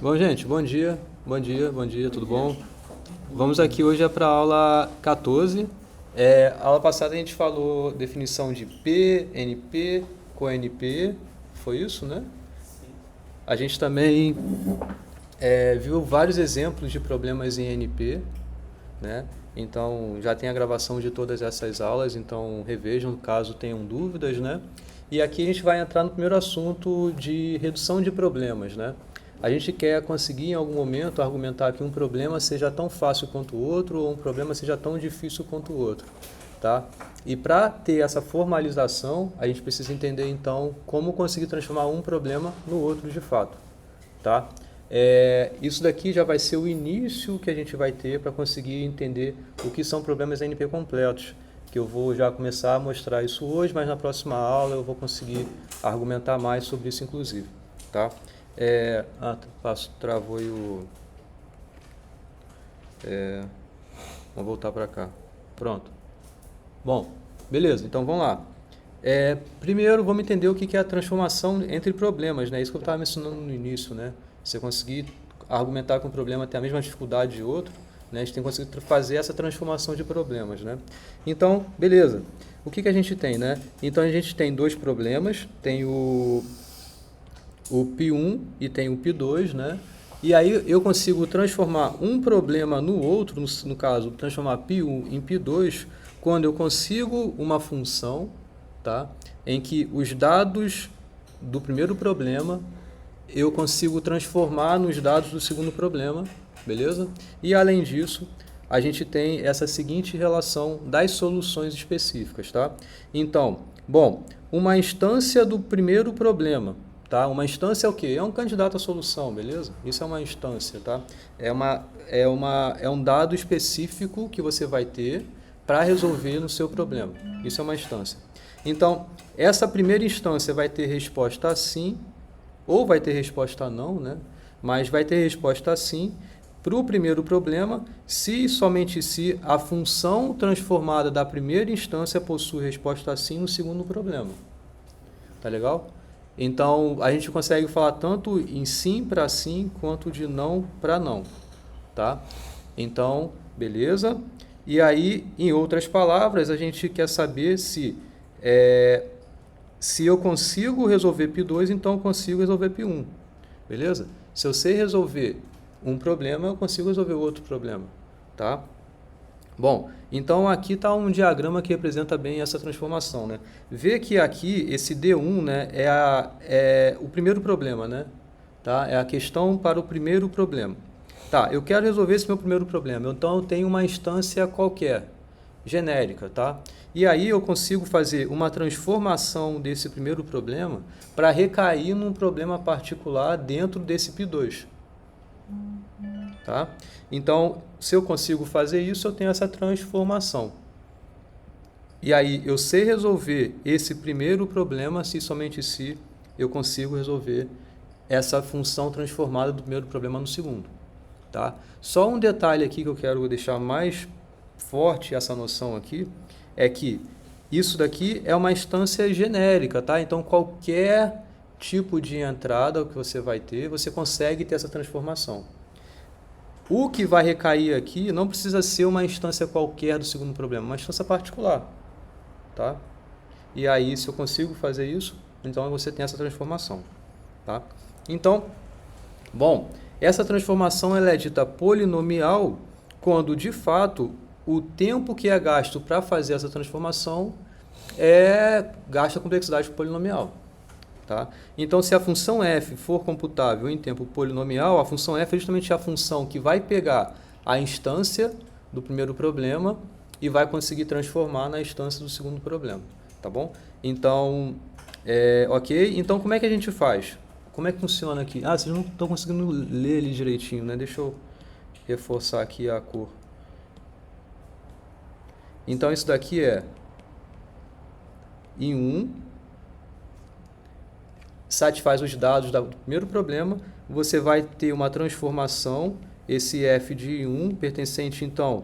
Bom, gente, bom dia, tudo bom? Vamos aqui hoje para a aula 14. A aula passada a gente falou definição de P, NP, coNP, foi isso, né? A gente também viu vários exemplos de problemas em NP, né? Então já tem a gravação de todas essas aulas, então revejam caso tenham dúvidas, né? E aqui a gente vai entrar no primeiro assunto de redução de problemas, né? A gente quer conseguir em algum momento argumentar que um problema seja tão fácil quanto o outro ou um problema seja tão difícil quanto o outro, tá? E para ter essa formalização, a gente precisa entender então como conseguir transformar um problema no outro de fato, tá? Isso daqui já vai ser o início que a gente vai ter para conseguir entender o que são problemas NP completos, que eu vou já começar a mostrar isso hoje, mas na próxima aula eu vou conseguir argumentar mais sobre isso inclusive, tá? Travou aí o... vamos voltar para cá. Pronto. Bom, beleza, então vamos lá. Primeiro, vamos entender o que é a transformação entre problemas, né? Isso que eu estava mencionando no início, né? Você conseguir argumentar que um problema tem a mesma dificuldade de outro, né? A gente tem que conseguir fazer essa transformação de problemas, né? Então, beleza. O que a gente tem, né? Então, a gente tem dois problemas, tem o P1 e tem o P2, né? E aí eu consigo transformar um problema no outro, no caso, transformar P1 em P2, quando eu consigo uma função, tá? Em que os dados do primeiro problema eu consigo transformar nos dados do segundo problema, beleza? E além disso, a gente tem essa seguinte relação das soluções específicas, tá? Então, bom, uma instância do primeiro problema, tá? Uma instância é o quê? É um candidato à solução, beleza? Isso é uma instância, tá? É um dado específico que você vai ter para resolver no seu problema. Isso é uma instância. Então, essa primeira instância vai ter resposta sim, ou vai ter resposta não, né? Mas vai ter resposta sim para o primeiro problema, se e somente se a função transformada da primeira instância possui resposta sim no segundo problema. Tá legal? Então, a gente consegue falar tanto em sim para sim, quanto de não para não, tá? Então, beleza? E aí, em outras palavras, a gente quer saber se eu consigo resolver P2, então eu consigo resolver P1, beleza? Se eu sei resolver um problema, eu consigo resolver outro problema, tá? Bom, então aqui está um diagrama que representa bem essa transformação, né? Vê que aqui esse D1, né, é o primeiro problema, né? Tá? É a questão para o primeiro problema. Tá, eu quero resolver esse meu primeiro problema, então eu tenho uma instância qualquer, genérica, tá? E aí eu consigo fazer uma transformação desse primeiro problema para recair num problema particular dentro desse P2. Tá? Então, se eu consigo fazer isso, eu tenho essa transformação. E aí, eu sei resolver esse primeiro problema se somente se eu consigo resolver essa função transformada do primeiro problema no segundo. Tá? Só um detalhe aqui que eu quero deixar mais forte, essa noção aqui, é que isso daqui é uma instância genérica, tá? Então, qualquer tipo de entrada que você vai ter, você consegue ter essa transformação. O que vai recair aqui não precisa ser uma instância qualquer do segundo problema, uma instância particular, tá? E aí, se eu consigo fazer isso, então você tem essa transformação, tá? Então, bom, essa transformação ela é dita polinomial quando, de fato, o tempo que é gasto para fazer essa transformação gasta a complexidade polinomial. Tá? Então, se a função f for computável em tempo polinomial, a função f é justamente a função que vai pegar a instância do primeiro problema e vai conseguir transformar na instância do segundo problema. Tá bom? Então, ok? Então, como é que a gente faz? Como é que funciona aqui? Ah, vocês não estão conseguindo ler ele direitinho, né? Deixa eu reforçar aqui a cor. Então, isso daqui é em 1, satisfaz os dados do primeiro problema, você vai ter uma transformação, esse f de 1 pertencente, então,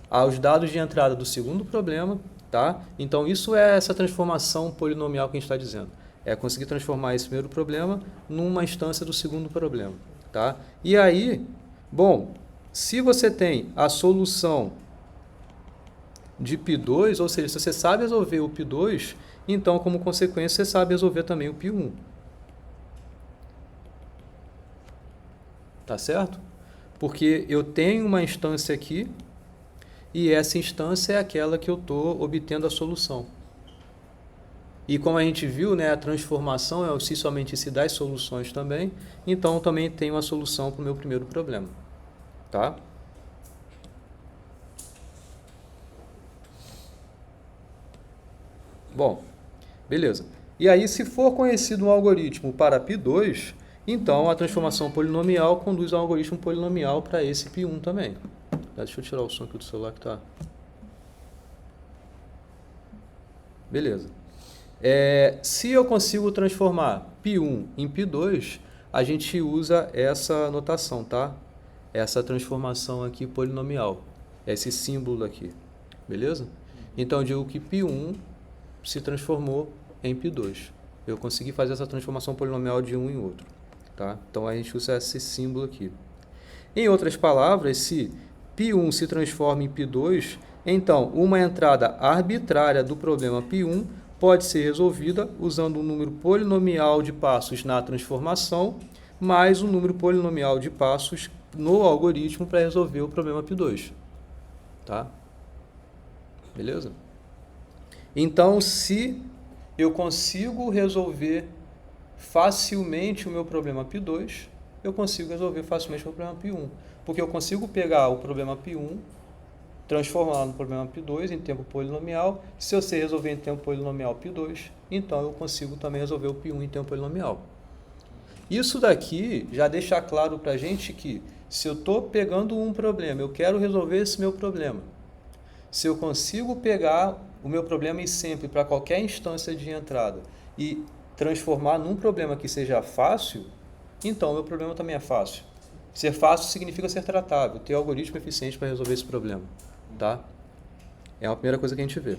aos dados de entrada do segundo problema, tá? Então, isso é essa transformação polinomial que a gente está dizendo. É conseguir transformar esse primeiro problema numa instância do segundo problema, tá? E aí, bom, se você tem a solução de π2, ou seja, se você sabe resolver o π2, então, como consequência, você sabe resolver também o π1. Tá certo? Porque eu tenho uma instância aqui e essa instância é aquela que eu estou obtendo a solução. E como a gente viu, né, a transformação é se somente se das soluções também, então eu também tenho a solução para o meu primeiro problema. Tá? Bom, beleza. E aí, se for conhecido um algoritmo para π2, então a transformação polinomial conduz a um algoritmo polinomial para esse π1 também. Deixa eu tirar o som aqui do celular que tá... Beleza. Se eu consigo transformar π1 em π2, a gente usa essa notação, tá? Essa transformação aqui polinomial, esse símbolo aqui, beleza? Então eu digo que π1 se transformou em π2. Eu consegui fazer essa transformação polinomial de um em outro, tá? Então a gente usa esse símbolo aqui. Em outras palavras, se π1 se transforma em π2, então uma entrada arbitrária do problema π1 pode ser resolvida usando um número polinomial de passos na transformação, mais um número polinomial de passos no algoritmo para resolver o problema π2. Tá? Beleza? Então, se eu consigo resolver facilmente o meu problema π2, eu consigo resolver facilmente o problema π1. Porque eu consigo pegar o problema π1, transformar no problema π2 em tempo polinomial. Se eu sei resolver em tempo polinomial π2, então eu consigo também resolver o π1 em tempo polinomial. Isso daqui já deixa claro para a gente que se eu estou pegando um problema, eu quero resolver esse meu problema. Se eu consigo pegar o meu problema e sempre para qualquer instância de entrada e transformar num problema que seja fácil, então o meu problema também é fácil. Ser fácil significa ser tratável, ter algoritmo eficiente para resolver esse problema. Tá? É a primeira coisa que a gente vê.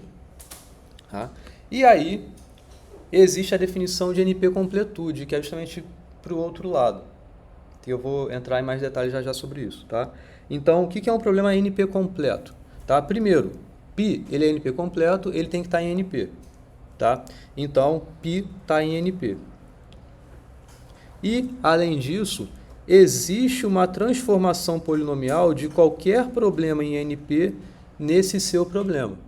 Tá? E aí, existe a definição de NP-completude, que é justamente para o outro lado. E eu vou entrar em mais detalhes já sobre isso. Tá? Então, o que é um problema NP-completo? Tá? Primeiro, π ele é NP-completo, ele tem que estar em NP. Tá? Então, π está em NP. E, além disso, existe uma transformação polinomial de qualquer problema em NP nesse seu problema.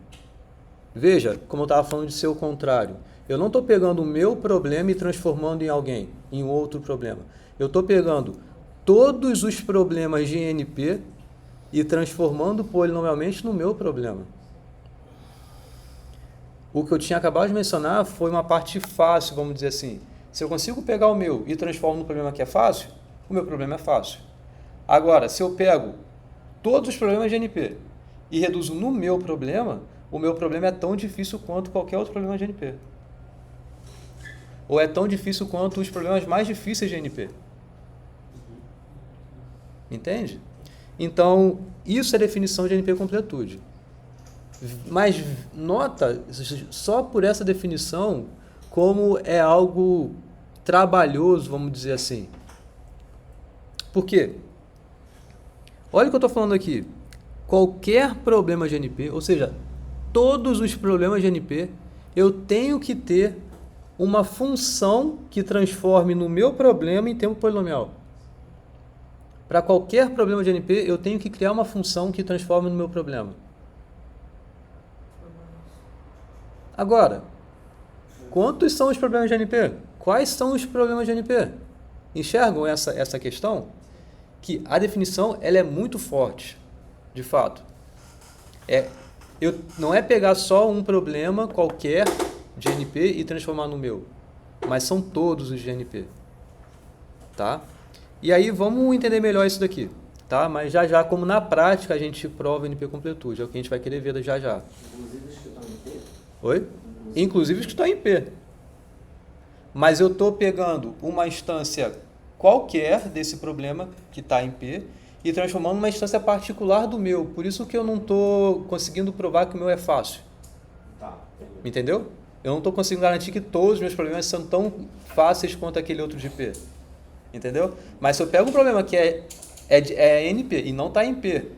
Veja, como eu estava falando de ser o contrário. Eu não estou pegando o meu problema e transformando em alguém, em outro problema. Eu estou pegando todos os problemas de NP e transformando polinomialmente no meu problema. O que eu tinha acabado de mencionar foi uma parte fácil, vamos dizer assim. Se eu consigo pegar o meu e transformo no problema que é fácil, o meu problema é fácil. Agora, se eu pego todos os problemas de NP e reduzo no meu problema, o meu problema é tão difícil quanto qualquer outro problema de NP. Ou é tão difícil quanto os problemas mais difíceis de NP. Entende? Então, isso é definição de NP-completude. Mas nota, só por essa definição, como é algo trabalhoso, vamos dizer assim. Por quê? Olha o que eu estou falando aqui. Qualquer problema de NP, ou seja, todos os problemas de NP, eu tenho que ter uma função que transforme no meu problema em tempo polinomial. Para qualquer problema de NP, eu tenho que criar uma função que transforme no meu problema. Agora, quantos são os problemas de NP? Quais são os problemas de NP? Enxergam essa questão? Que a definição ela é muito forte, de fato. Não é pegar só um problema qualquer de NP e transformar no meu, mas são todos os de NP. Tá? E aí vamos entender melhor isso daqui. Tá? Mas já, como na prática a gente prova NP-completude, é o que a gente vai querer ver já. Inclusive os que estão em P? Oi? Inclusive os que estão em P. Mas eu estou pegando uma instância qualquer desse problema que está em P e transformando numa instância particular do meu. Por isso que eu não estou conseguindo provar que o meu é fácil. Tá, entendeu? Eu não estou conseguindo garantir que todos os meus problemas são tão fáceis quanto aquele outro de P. Entendeu? Mas se eu pego um problema que é NP e não está em P,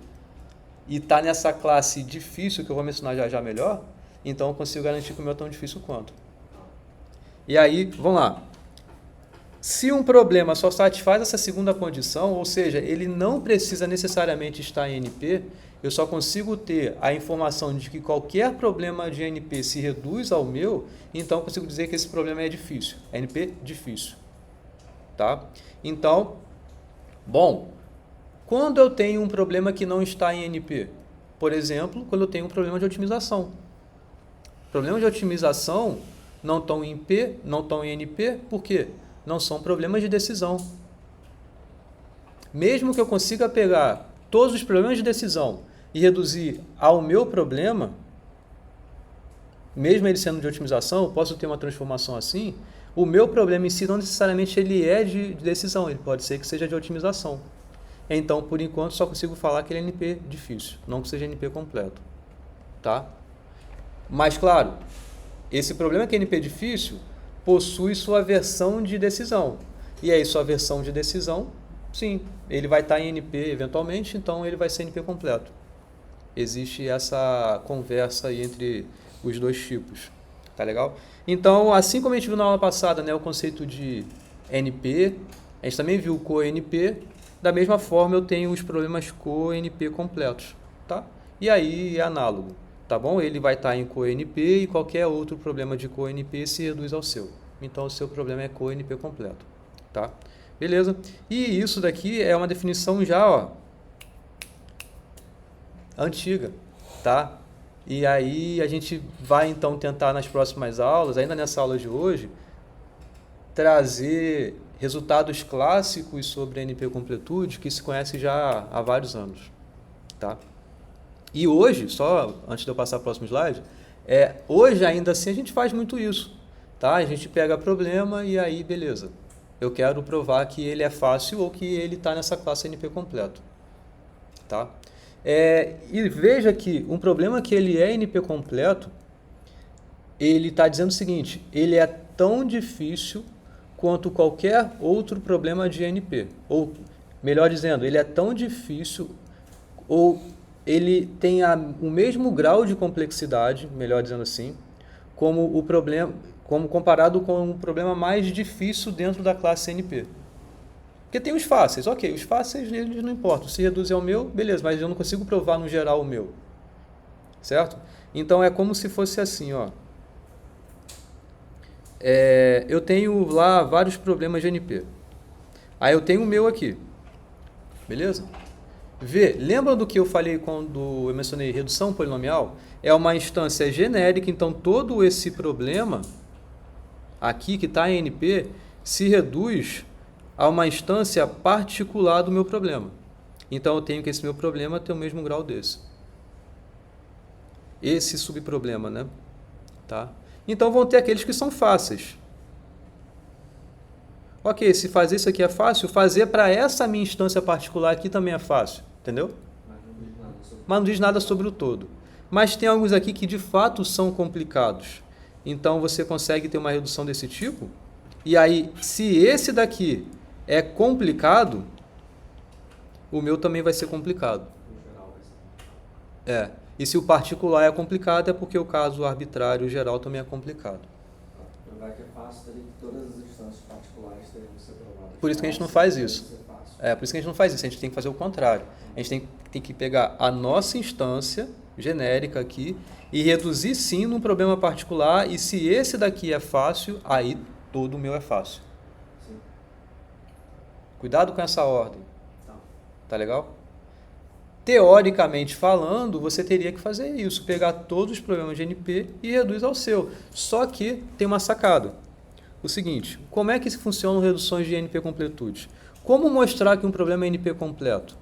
e está nessa classe difícil, que eu vou mencionar já melhor, então eu consigo garantir que o meu é tão difícil quanto. E aí, vamos lá. Se um problema só satisfaz essa segunda condição, ou seja, ele não precisa necessariamente estar em NP, eu só consigo ter a informação de que qualquer problema de NP se reduz ao meu, então eu consigo dizer que esse problema é difícil. NP difícil. Tá? Então, bom, quando eu tenho um problema que não está em NP? Por exemplo, quando eu tenho um problema de otimização. Problemas de otimização não estão em P, não estão em NP, por quê? Não são problemas de decisão. Mesmo que eu consiga pegar todos os problemas de decisão e reduzir ao meu problema, mesmo ele sendo de otimização, eu posso ter uma transformação assim, o meu problema em si não necessariamente ele é de decisão, ele pode ser que seja de otimização. Então, por enquanto, só consigo falar que ele é NP difícil, não que seja NP completo. Tá? Mas, claro, esse problema que é NP difícil possui sua versão de decisão. E aí, sua versão de decisão, sim, ele vai estar em NP eventualmente, então ele vai ser NP completo. Existe essa conversa aí entre os dois tipos. Tá legal? Então, assim como a gente viu na aula passada, né, o conceito de NP, a gente também viu o co-NP, da mesma forma eu tenho os problemas co-NP completos. Tá? E aí é análogo. Tá bom? Ele vai estar em co-NP e qualquer outro problema de co-NP se reduz ao seu. Então, o seu problema é co-NP completo. Tá? Beleza? E isso daqui é uma definição já, ó, antiga. Tá? E aí a gente vai, então, tentar nas próximas aulas, ainda nessa aula de hoje, trazer resultados clássicos sobre NP completude que se conhece já há vários anos. Tá? E hoje, só antes de eu passar para o próximo slide, hoje ainda assim a gente faz muito isso. Tá? A gente pega problema e aí, beleza. Eu quero provar que ele é fácil ou que ele está nessa classe NP completo. Tá? E veja que um problema que ele é NP completo, ele está dizendo o seguinte, ele é tão difícil quanto qualquer outro problema de NP. Ou, melhor dizendo, ele é tão difícil ou ele tem o mesmo grau de complexidade, melhor dizendo assim, como o problema, como comparado com um problema mais difícil dentro da classe NP. Porque tem os fáceis, ok, os fáceis eles não importam, se reduzir ao meu, beleza, mas eu não consigo provar no geral o meu, certo? Então é como se fosse assim, ó. Eu tenho lá vários problemas de NP, aí eu tenho o meu aqui, beleza? Lembra do que eu falei quando eu mencionei redução polinomial? É uma instância genérica, então todo esse problema aqui que está em NP se reduz a uma instância particular do meu problema. Então eu tenho que esse meu problema ter o mesmo grau desse. Esse subproblema, né? Tá? Então vão ter aqueles que são fáceis. Ok, se fazer isso aqui é fácil, fazer para essa minha instância particular aqui também é fácil. Entendeu? Mas não diz nada sobre o todo. Mas tem alguns aqui que de fato são complicados. Então você consegue ter uma redução desse tipo. E aí, se esse daqui é complicado, o meu também vai ser complicado. E se o particular é complicado, é porque o caso arbitrário geral também é complicado. Provar que é fácil, teria que todas as instâncias particulares teriam que ser provadas. Por isso que a gente não faz isso. Por isso que a gente não faz isso, a gente tem que fazer o contrário. A gente tem que pegar a nossa instância genérica aqui e reduzir sim num problema particular, e se esse daqui é fácil, aí todo o meu é fácil. Sim. Cuidado com essa ordem. Tá legal? Teoricamente falando, você teria que fazer isso, pegar todos os problemas de NP e reduzir ao seu. Só que tem uma sacada. O seguinte, como é que funcionam reduções de NP completude? Como mostrar que um problema é NP completo?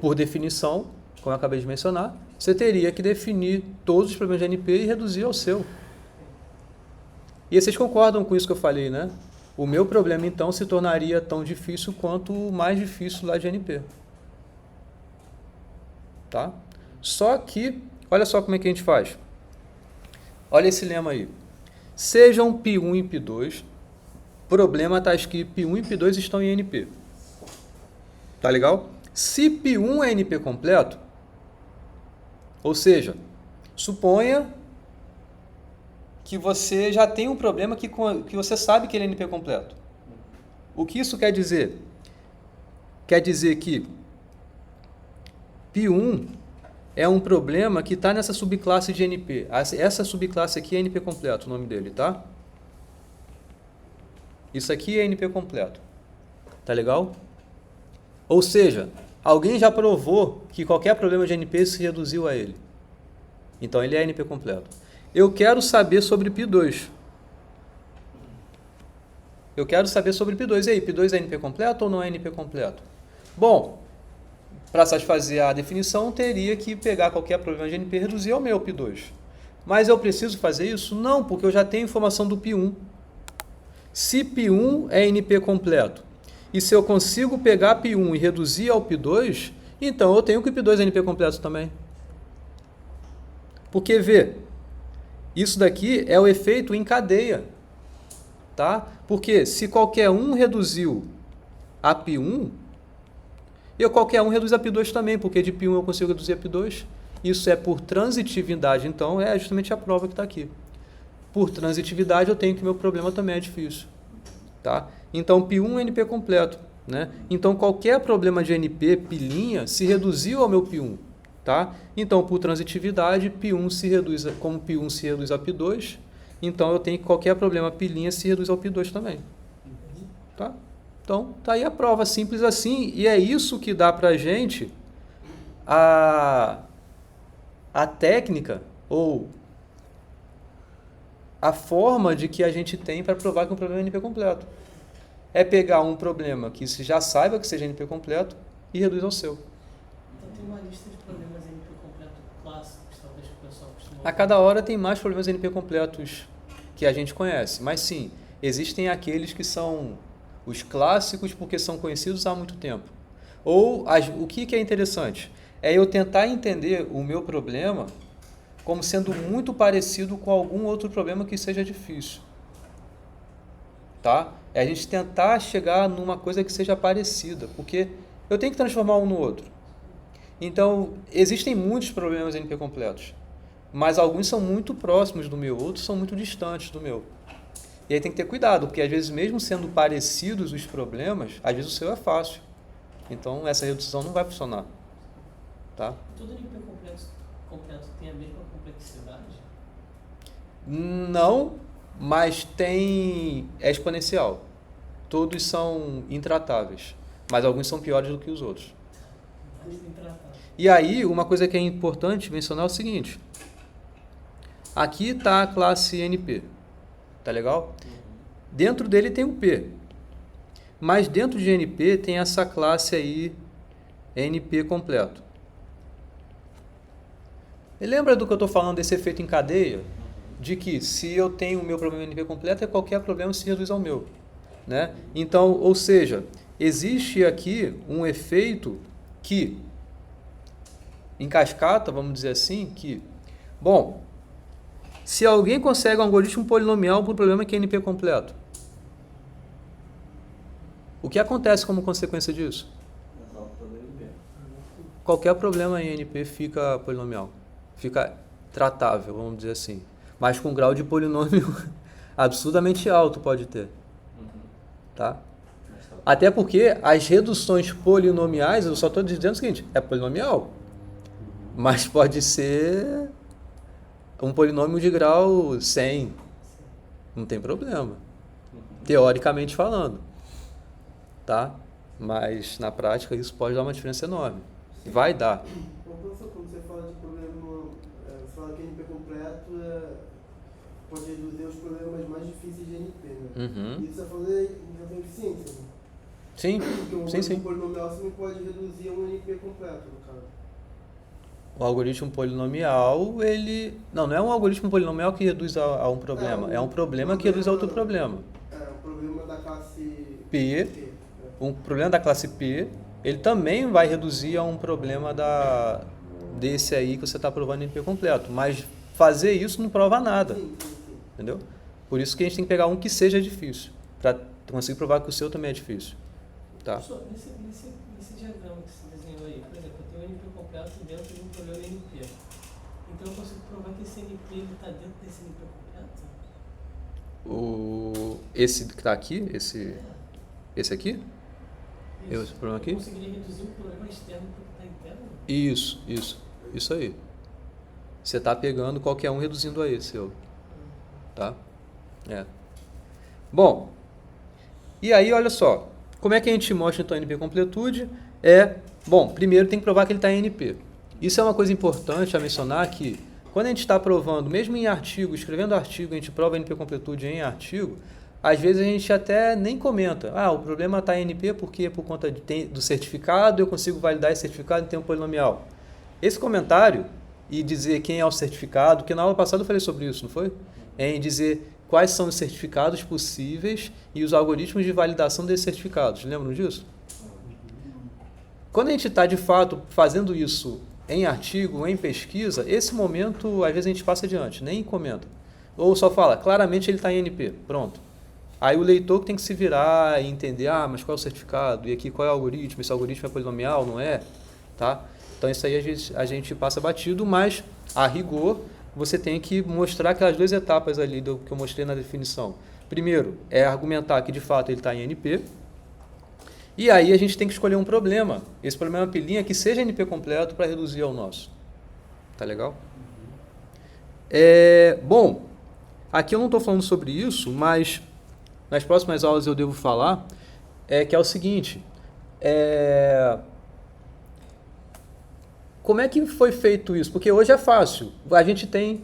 Por definição, como eu acabei de mencionar, você teria que definir todos os problemas de NP e reduzir ao seu. E vocês concordam com isso que eu falei, né? O meu problema, então, se tornaria tão difícil quanto o mais difícil lá de NP. Tá? Só que, olha só como é que a gente faz. Olha esse lema aí. Sejam P1 e P2, problema está escrito P1 e P2 estão em NP. Tá legal? Se P1 é NP completo, ou seja, suponha que você já tem um problema que você sabe que ele é NP completo. O que isso quer dizer? Quer dizer que P1 é um problema que está nessa subclasse de NP. Essa subclasse aqui é NP completo, o nome dele, tá? Isso aqui é NP completo. Tá legal? Ou seja, alguém já provou que qualquer problema de NP se reduziu a ele. Então ele é NP completo. Eu quero saber sobre P2. Eu quero saber sobre P2. E aí, P2 é NP completo ou não é NP completo? Bom, para satisfazer a definição, teria que pegar qualquer problema de NP e reduzir ao meu P2. Mas eu preciso fazer isso? Não, porque eu já tenho informação do P1. Se P1 é NP completo, e se eu consigo pegar P1 e reduzir ao P2, então eu tenho que P2 é NP completo também. Porque, vê, isso daqui é o efeito em cadeia. Tá? Porque se qualquer um reduziu a P1, qualquer um reduz a P2 também, porque de P1 eu consigo reduzir a P2. Isso é por transitividade, então é justamente a prova que está aqui. Por transitividade eu tenho que meu problema também é difícil. Tá? Então P1 é NP completo. Né? Então qualquer problema de NP, pilinha, se reduziu ao meu P1. Tá? Então por transitividade, P1 se reduz, como P1 se reduz a P2, então eu tenho que qualquer problema pilinha se reduz ao P2 também. Tá? Então, tá aí a prova, simples assim, e é isso que dá pra gente a técnica ou a forma de que a gente tem para provar que um problema é NP completo. É pegar um problema que se já saiba que seja NP completo e reduz ao seu. Então tem uma lista de problemas NP completo clássicos, talvez que o pessoal costuma... A cada hora tem mais problemas NP completos que a gente conhece, mas sim, existem aqueles que são os clássicos porque são conhecidos há muito tempo. Ou o que é interessante? É eu tentar entender o meu problema como sendo muito parecido com algum outro problema que seja difícil. Tá? É a gente tentar chegar numa coisa que seja parecida, porque eu tenho que transformar um no outro. Então, existem muitos problemas NP completos, mas alguns são muito próximos do meu, outros são muito distantes do meu. E aí tem que ter cuidado, porque às vezes mesmo sendo parecidos os problemas, às vezes o seu é fácil. Então essa redução não vai funcionar. Tá? Todo NP completo tem a mesma complexidade? Não, mas é exponencial. Todos são intratáveis, mas alguns são piores do que os outros. E aí, uma coisa que é importante mencionar é o seguinte. Aqui está a classe NP. Tá legal? Dentro dele tem o P. Mas dentro de NP tem essa classe aí, NP completo. E lembra do que eu estou falando desse efeito em cadeia? De que se eu tenho o meu problema NP completo, qualquer problema se reduz ao meu. Né? Então, ou seja, existe aqui um efeito que, em cascata, vamos dizer assim, que, bom, se alguém consegue um algoritmo polinomial para o problema que é NP completo, o que acontece como consequência disso? Qualquer problema em NP fica polinomial, fica tratável, vamos dizer assim, mas com grau de polinômio absurdamente alto pode ter. Tá? Até porque as reduções polinomiais, eu só estou dizendo o seguinte, é polinomial, mas pode ser um polinômio de grau 100, não tem problema, teoricamente falando, tá? Mas na prática isso pode dar uma diferença enorme, vai dar. Professor, quando você fala de problema, você fala que NP completo pode reduzir os problemas mais difíceis de NP, né? Uhum. Isso você falou em eficiência, né? Sim, Porque sim. Um polinomial você não pode reduzir um NP completo, no caso. O algoritmo polinomial, ele... Não é um algoritmo polinomial que reduz a um problema. É um problema que reduz a outro problema. Um problema da classe P. Um problema da classe P, ele também vai reduzir a um problema desse aí que você está provando em NP completo. Mas fazer isso não prova nada, Sim, sim, sim. entendeu? Por isso que a gente tem que pegar um que seja difícil, para conseguir provar que o seu também é difícil, tá? Professor, nesse diagrama que você desenhou aí, por exemplo, eu tenho um NP completo dentro de um problema NP. Então eu consigo provar que esse NP está dentro desse NP completo? Esse que está aqui, esse aqui? Esse problema aqui? Eu conseguiria reduzir o problema externo para o que está interno? Isso aí. Você está pegando qualquer um reduzindo a esse, tá? Bom, e aí olha só, como é que a gente mostra então a NP completude? Bom, primeiro tem que provar que ele está em NP. Isso é uma coisa importante a mencionar que quando a gente está provando, mesmo em artigo, escrevendo artigo, a gente prova a NP completude em artigo, às vezes a gente até nem comenta. O problema está em NP porque por conta do certificado eu consigo validar esse certificado em tempo polinomial. Esse comentário e dizer quem é o certificado, porque na aula passada eu falei sobre isso, não foi? Em dizer quais são os certificados possíveis e os algoritmos de validação desses certificados. Lembram disso? Quando a gente está, de fato, fazendo isso em artigo, em pesquisa, esse momento, às vezes, a gente passa adiante, nem comenta. Ou só fala, claramente ele está em NP, pronto. Aí o leitor que tem que se virar e entender, mas qual é o certificado? E aqui qual é o algoritmo? Esse algoritmo é polinomial, não é? Tá? Então isso aí a gente passa batido, mas a rigor você tem que mostrar aquelas duas etapas ali do que eu mostrei na definição. Primeiro é argumentar que de fato ele está em NP, e aí a gente tem que escolher um problema. Esse problema é uma pilinha que seja NP completo para reduzir ao nosso. Tá legal? Bom, aqui eu não estou falando sobre isso, mas nas próximas aulas eu devo falar, que é o seguinte, como é que foi feito isso? Porque hoje é fácil, a gente tem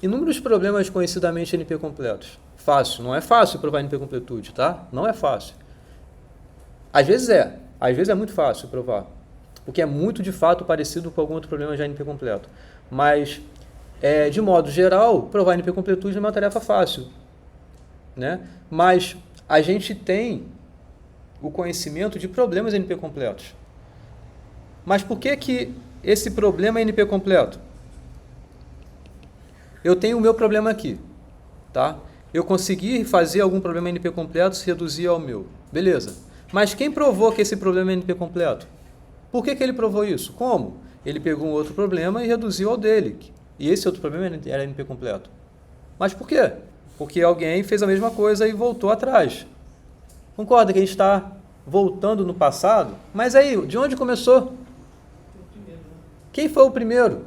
inúmeros problemas conhecidamente NP completos. Fácil, não é fácil provar NP completude, tá? Não é fácil. Às vezes é muito fácil provar, porque é muito de fato parecido com algum outro problema já NP completo. Mas, de modo geral, provar NP completude é uma tarefa fácil, né? Mas a gente tem o conhecimento de problemas NP completos. Mas por que esse problema é NP completo? Eu tenho o meu problema aqui, tá? Eu consegui fazer algum problema NP completo se reduzir ao meu. Beleza. Mas quem provou que esse problema é NP completo? Por que ele provou isso? Como? Ele pegou um outro problema e reduziu ao dele. E esse outro problema era NP completo. Mas por quê? Porque alguém fez a mesma coisa e voltou atrás. Concorda que a gente está voltando no passado? Mas aí, de onde começou? Quem foi o primeiro?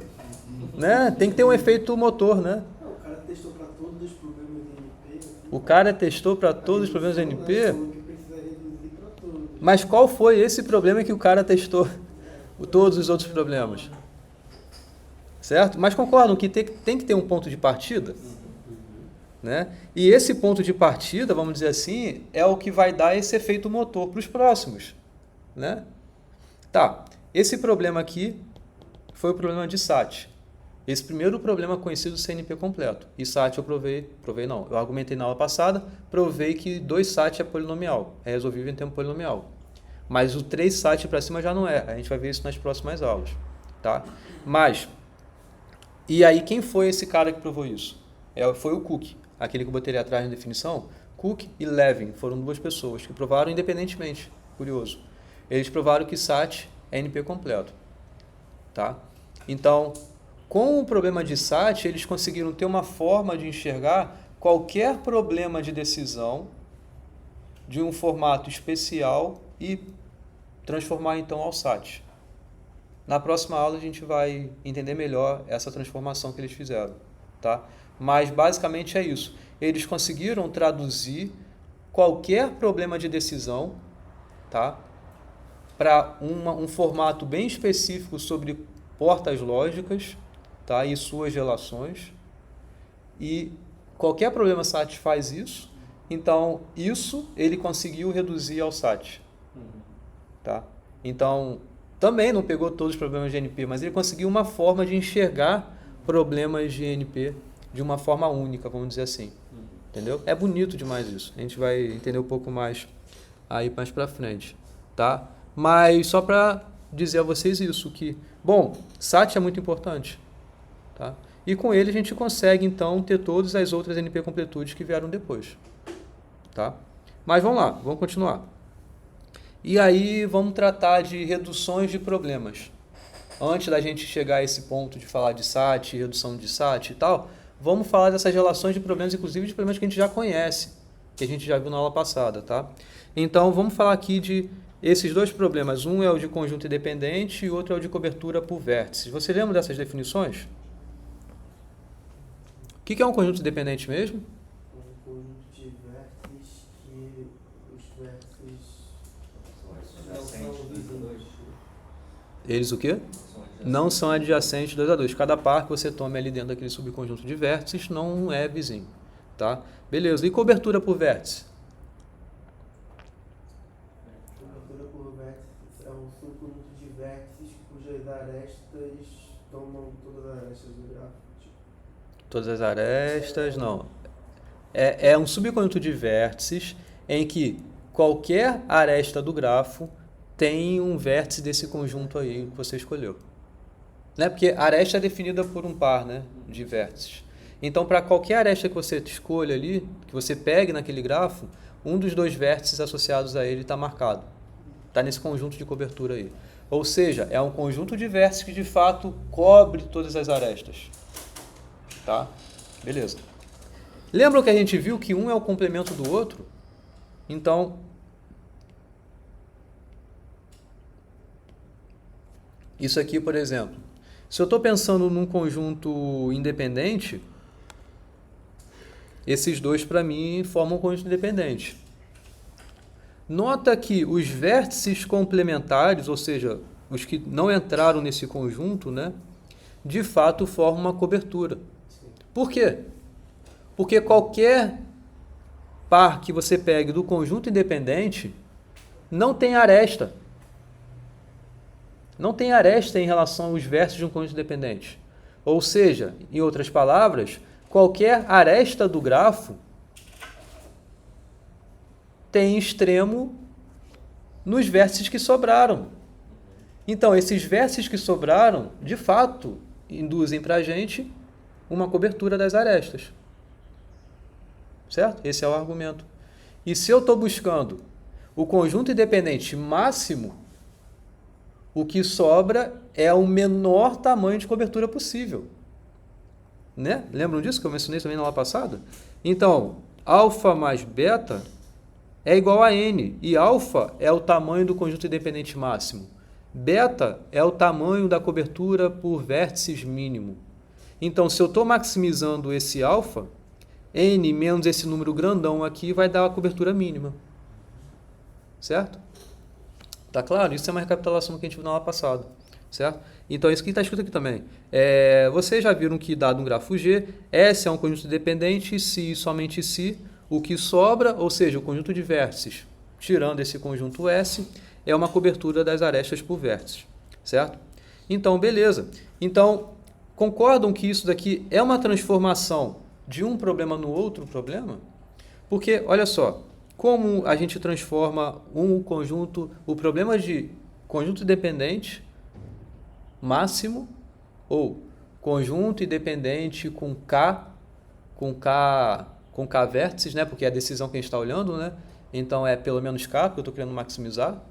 Né? Tem que ter um efeito motor, né? O cara testou para todos os problemas de NP. O cara testou para todos os problemas de NP? Precisa reduzir para todos. Mas qual foi esse problema que o cara testou? Todos os outros problemas. Certo? Mas concordam que tem que ter um ponto de partida? Né? E esse ponto de partida, vamos dizer assim, é o que vai dar esse efeito motor para os próximos. Né? Tá, esse problema aqui foi o problema de SAT. Esse primeiro problema conhecido do CNP completo. E SAT eu provei não, eu argumentei na aula passada, provei que 2 SAT é polinomial, é resolvível em tempo polinomial. Mas o 3 SAT para cima já não é, a gente vai ver isso nas próximas aulas. Tá? Mas, e aí quem foi esse cara que provou isso? Foi o Cook, aquele que eu botei ali atrás na definição. Cook e Levin foram 2 pessoas que provaram independentemente, curioso. Eles provaram que SAT é NP completo. Tá? Então, com o problema de SAT, eles conseguiram ter uma forma de enxergar qualquer problema de decisão de um formato especial e transformar então ao SAT. Na próxima aula a gente vai entender melhor essa transformação que eles fizeram. Tá? Mas basicamente é isso. Eles conseguiram traduzir qualquer problema de decisão, tá? Para um formato bem específico sobre portas lógicas, tá? E suas relações. E qualquer problema SAT faz isso. Então, isso ele conseguiu reduzir ao SAT. Tá? Então, também não pegou todos os problemas de NP, mas ele conseguiu uma forma de enxergar problemas de NP de uma forma única, vamos dizer assim. Entendeu? É bonito demais isso. A gente vai entender um pouco mais aí mais pra frente. Tá? Mas só para dizer a vocês isso, que, bom, SAT é muito importante. Tá? E com ele a gente consegue, então, ter todas as outras NP completudes que vieram depois. Tá? Mas vamos lá, vamos continuar. E aí vamos tratar de reduções de problemas. Antes da gente chegar a esse ponto de falar de SAT, redução de SAT e tal, vamos falar dessas relações de problemas, inclusive de problemas que a gente já conhece, que a gente já viu na aula passada. Tá? Então vamos falar aqui de esses dois problemas. Um é o de conjunto independente e o outro é o de cobertura por vértices. Você lembra dessas definições? O que é um conjunto independente mesmo? Um conjunto de vértices que os vértices não são vizinhos. Eles o quê? Não são adjacentes 2 a 2. Cada par que você tome ali dentro daquele subconjunto de vértices não é vizinho. Tá? Beleza. E cobertura por vértice? Cobertura por vértices é um subconjunto de vértices cujas arestas tomam todas as arestas do gráfico. Todas as arestas, não. É um subconjunto de vértices em que qualquer aresta do grafo tem um vértice desse conjunto aí que você escolheu. Né? Porque a aresta é definida por um par, né, de vértices. Então, para qualquer aresta que você escolha ali, que você pegue naquele grafo, um dos dois vértices associados a ele está marcado. Está nesse conjunto de cobertura aí. Ou seja, é um conjunto de vértices que de fato cobre todas as arestas. Tá? Beleza. Lembram que a gente viu que um é o complemento do outro? Então, isso aqui, por exemplo, se eu estou pensando num conjunto independente, esses dois para mim formam um conjunto independente. Nota que os vértices complementares, ou seja, os que não entraram nesse conjunto, né, de fato formam uma cobertura. Por quê? Porque qualquer par que você pegue do conjunto independente não tem aresta. Não tem aresta em relação aos vértices de um conjunto independente. Ou seja, em outras palavras, qualquer aresta do grafo tem extremo nos vértices que sobraram. Então, esses vértices que sobraram, de fato, induzem para a gente uma cobertura das arestas. Certo? Esse é o argumento. E se eu estou buscando o conjunto independente máximo, o que sobra é o menor tamanho de cobertura possível. Né? Lembram disso que eu mencionei também na aula passada? Então, alfa mais beta é igual a n. E alfa é o tamanho do conjunto independente máximo. Beta é o tamanho da cobertura por vértices mínimo. Então, se eu estou maximizando esse alfa, n menos esse número grandão aqui vai dar a cobertura mínima. Certo? Tá claro? Isso é uma recapitulação que a gente viu na aula passada. Certo? Então, isso que está escrito aqui também. Vocês já viram que, dado um grafo G, S é um conjunto independente, se e somente se, o que sobra, ou seja, o conjunto de vértices, tirando esse conjunto S, é uma cobertura das arestas por vértices. Certo? Então, beleza. Então, concordam que isso daqui é uma transformação de um problema no outro problema? Porque, olha só, como a gente transforma um conjunto, o problema de conjunto independente máximo ou conjunto independente com K vértices, né? Porque é a decisão que a gente está olhando, né? Então é pelo menos K, porque eu estou querendo maximizar.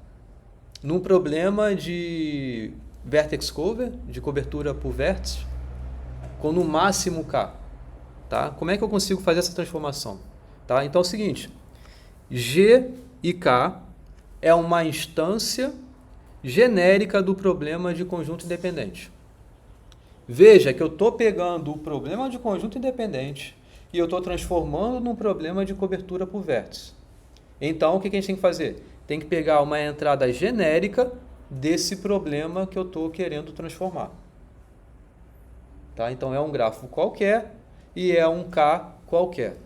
Num problema de vertex cover, de cobertura por vértice, com no máximo K. Tá? Como é que eu consigo fazer essa transformação? Tá? Então é o seguinte, G e K é uma instância genérica do problema de conjunto independente. Veja que eu estou pegando o problema de conjunto independente e eu estou transformando num problema de cobertura por vértice. Então, o que a gente tem que fazer? Tem que pegar uma entrada genérica desse problema que eu estou querendo transformar. Tá? Então, é um grafo qualquer e é um K qualquer.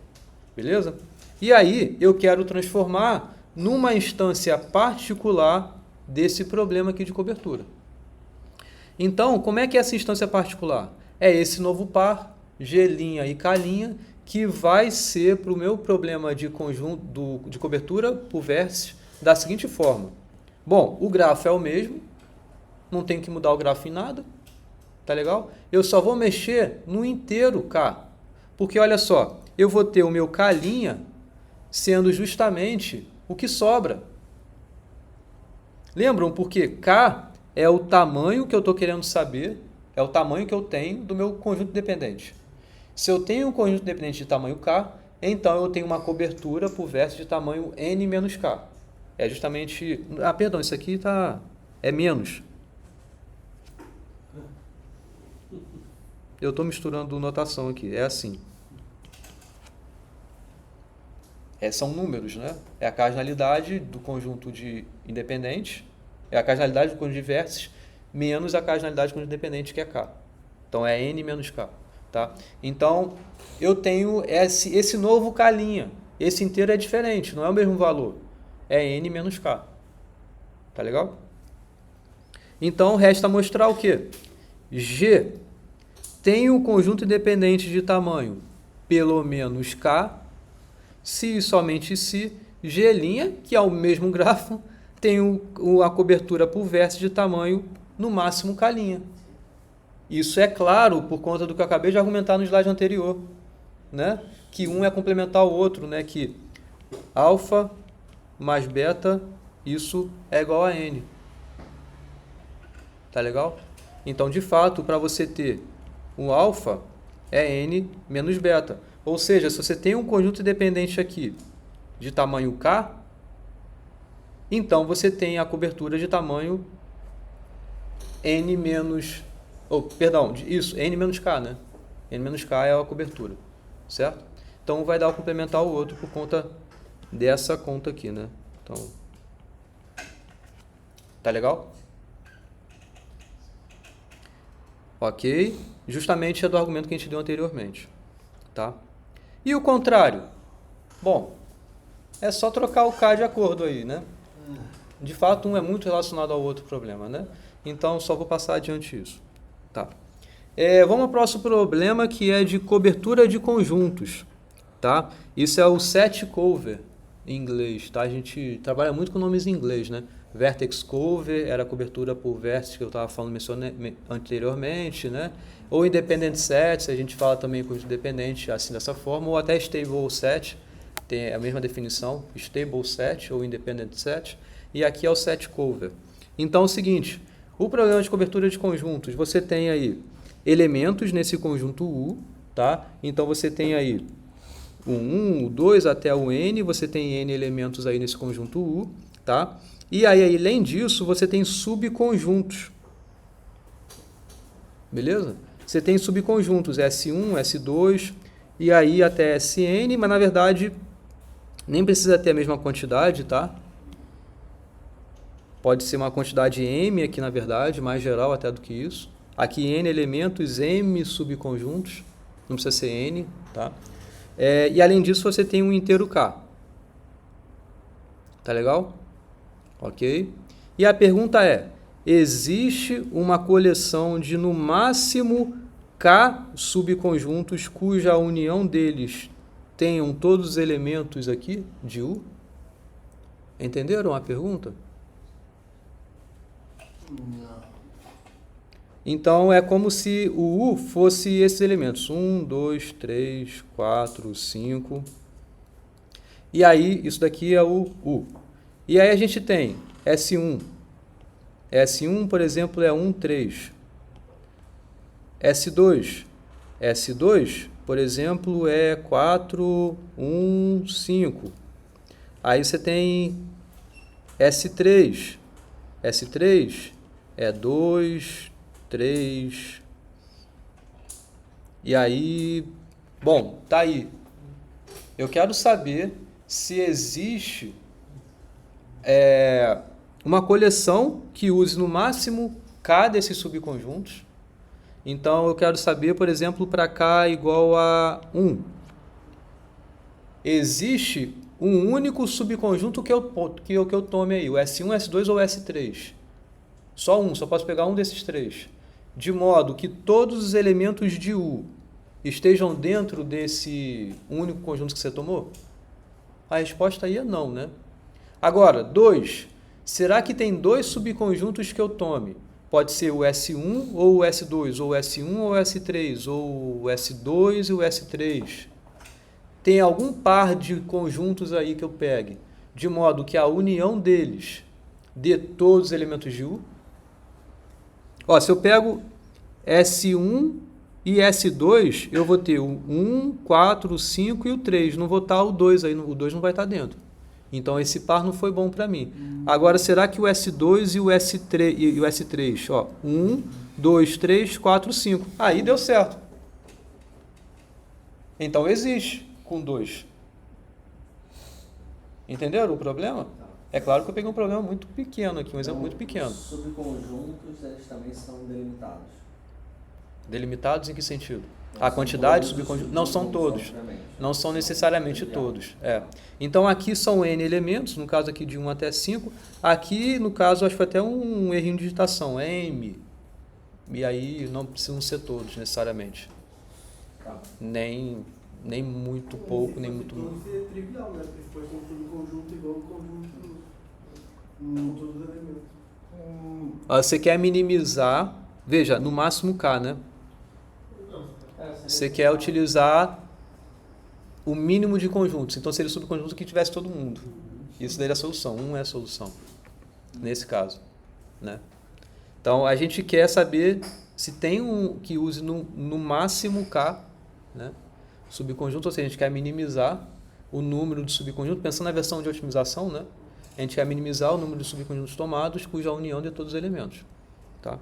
Beleza? E aí, eu quero transformar numa instância particular desse problema aqui de cobertura. Então, como é que é essa instância particular? É esse novo par, G' e K', que vai ser para o meu problema de conjunto de cobertura por vértices da seguinte forma. Bom, o grafo é o mesmo, não tem que mudar o grafo em nada. Tá legal? Eu só vou mexer no inteiro K. Porque olha só, eu vou ter o meu K' sendo justamente o que sobra. Lembram? Porque K é o tamanho que eu estou querendo saber, é o tamanho que eu tenho do meu conjunto dependente. Se eu tenho um conjunto dependente de tamanho K, então eu tenho uma cobertura por vértice de tamanho N menos K. É justamente... Ah, perdão, isso aqui é menos. Eu estou misturando notação aqui, é assim. São números, né? É a cardinalidade do conjunto de independentes, é a cardinalidade do conjunto de vértices, menos a cardinalidade do conjunto dependente, que é K. Então, é N menos K. Tá? Então, eu tenho esse novo K'. Esse inteiro é diferente, não é o mesmo valor. É N menos K. Tá legal? Então, resta mostrar o quê? G tem um conjunto independente de tamanho pelo menos K, se e somente se G', que é o mesmo grafo, tem a cobertura por vértice de tamanho no máximo K'. Isso é claro por conta do que eu acabei de argumentar no slide anterior, né? Que um é complementar o outro, né? Que alfa mais beta, isso é igual a N. Tá legal? Então, de fato, para você ter um alfa, é N menos beta. Ou seja, se você tem um conjunto independente aqui de tamanho K, então você tem a cobertura de tamanho N menos... N menos K, né? N menos K é a cobertura, certo? Então, vai dar o complementar o outro por conta dessa conta aqui, né? Então, tá legal? Ok? Justamente é do argumento que a gente deu anteriormente, tá? E o contrário? Bom, é só trocar o K de acordo aí, né? De fato, um é muito relacionado ao outro problema, né? Então, só vou passar adiante isso. Tá. Vamos ao próximo problema, que é de cobertura de conjuntos, tá? Isso é o set cover em inglês, tá? A gente trabalha muito com nomes em inglês, né? Vertex cover era a cobertura por vértice que eu estava falando anteriormente, né? Ou independent sets, a gente fala também conjunto dependente assim dessa forma, ou até stable set, tem a mesma definição, stable set ou independent set, e aqui é o set cover. Então é o seguinte, o problema de cobertura de conjuntos, você tem aí elementos nesse conjunto U, tá? Então você tem aí o 1, o 2 até o N, você tem N elementos aí nesse conjunto U, tá? E aí, além disso, você tem subconjuntos. Beleza? Você tem subconjuntos S1, S2 e aí até Sn, mas na verdade nem precisa ter a mesma quantidade, tá? Pode ser uma quantidade M aqui, na verdade, mais geral até do que isso. Aqui N elementos, M subconjuntos, não precisa ser N, tá? E além disso, você tem um inteiro K. Tá legal? Ok? E a pergunta é, existe uma coleção de no máximo K subconjuntos cuja união deles tenham todos os elementos aqui de U? Entenderam a pergunta? Não. Então, é como se o U fosse esses elementos. 1, 2, 3, 4, 5. E aí, isso daqui é o U. E aí a gente tem S1. S1, por exemplo, é 1, 3. S2. S2, por exemplo, é 4, 1, 5. Aí você tem S3. S3 é 2, 3. E aí, bom, tá aí. Eu quero saber se existe uma coleção que use no máximo K desses subconjuntos. Então, eu quero saber, por exemplo, para K igual a 1. Existe um único subconjunto que eu tome aí, o S1, S2 ou S3. Só um, só posso pegar um desses três. De modo que todos os elementos de U estejam dentro desse único conjunto que você tomou? A resposta aí é não, né? Agora, 2. Será que tem dois subconjuntos que eu tome pode ser o S1 ou o S2, ou o S1 ou o S3, ou o S2 e o S3. Tem algum par de conjuntos aí que eu pegue, de modo que a união deles dê todos os elementos de U. Ó, se eu pego S1 e S2, eu vou ter o 1, 4, 5 e o 3. Não vou estar o 2 aí, o 2 não vai estar dentro. Então esse par não foi bom para mim. Agora, será que o S2 e o S3, ó, 1, 2, 3, 4, 5. Aí deu certo. Então existe com 2. Entenderam o problema? É claro que eu peguei um problema muito pequeno aqui, um exemplo muito pequeno. Os subconjuntos, eles também são delimitados. Delimitados em que sentido? A quantidade de subconjuntos? Não são todos. Não são necessariamente todos. Então aqui são N elementos, no caso aqui de 1 até 5. Aqui, no caso, acho que foi até um errinho de digitação, é M. E aí não precisam ser todos necessariamente. Nem muito pouco, nem muito... Todos é trivial, né? Porque depois tem tudo conjunto igual ao conjunto, não todos os elementos. Você quer minimizar, veja, no máximo K, né? Você quer utilizar o mínimo de conjuntos. Então seria subconjunto que tivesse todo mundo. Isso daí é a solução. 1 é a solução. Nesse caso, né? Então a gente quer saber se tem um que use no máximo K, né? Subconjunto, ou seja, a gente quer minimizar o número de subconjuntos, pensando na versão de otimização, né? A gente quer minimizar o número de subconjuntos tomados, cuja união de todos os elementos. Tá?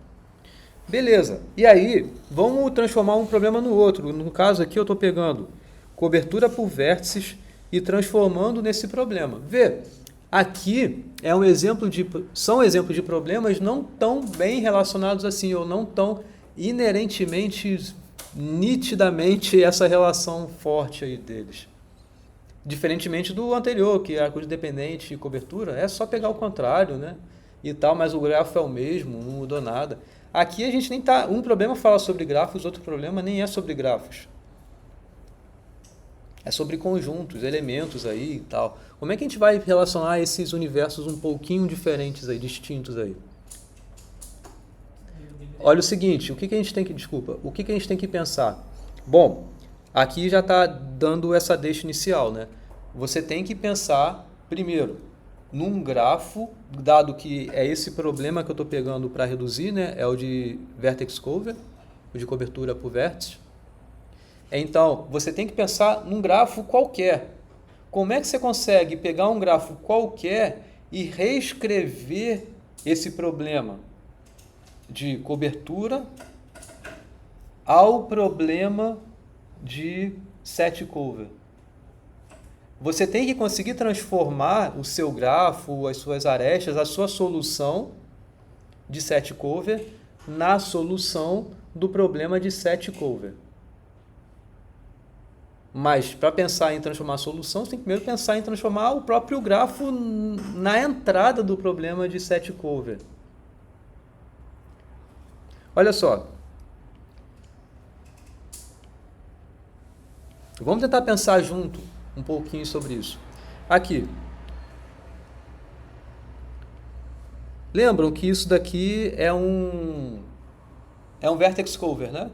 Beleza. E aí, vamos transformar um problema no outro. No caso aqui, eu estou pegando cobertura por vértices e transformando nesse problema. Vê, aqui é um exemplo são exemplos de problemas não tão bem relacionados assim, ou não tão inerentemente, nitidamente, essa relação forte aí deles. Diferentemente do anterior, que era coisa dependente e cobertura, é só pegar o contrário, né? E tal, mas o grafo é o mesmo, não mudou nada. Aqui a gente nem tá... Um problema fala sobre grafos, outro problema nem é sobre grafos. É sobre conjuntos, elementos aí e tal. Como é que a gente vai relacionar esses universos um pouquinho diferentes aí, distintos aí? Olha o seguinte, o que a gente tem que... Desculpa, o que a gente tem que pensar? Bom, aqui já está dando essa deixa inicial, né? Você tem que pensar, primeiro, num grafo, dado que é esse problema que eu estou pegando para reduzir, né? É o de vertex cover, o de cobertura por vértice. Então, você tem que pensar num grafo qualquer. Como é que você consegue pegar um grafo qualquer e reescrever esse problema de cobertura ao problema de set cover? Você tem que conseguir transformar o seu grafo, as suas arestas, a sua solução de set cover na solução do problema de set cover. Mas para pensar em transformar a solução, você tem que primeiro pensar em transformar o próprio grafo na entrada do problema de set cover. Olha só. Vamos tentar pensar junto um pouquinho sobre isso. Aqui. Lembram que isso daqui é um vertex cover, né?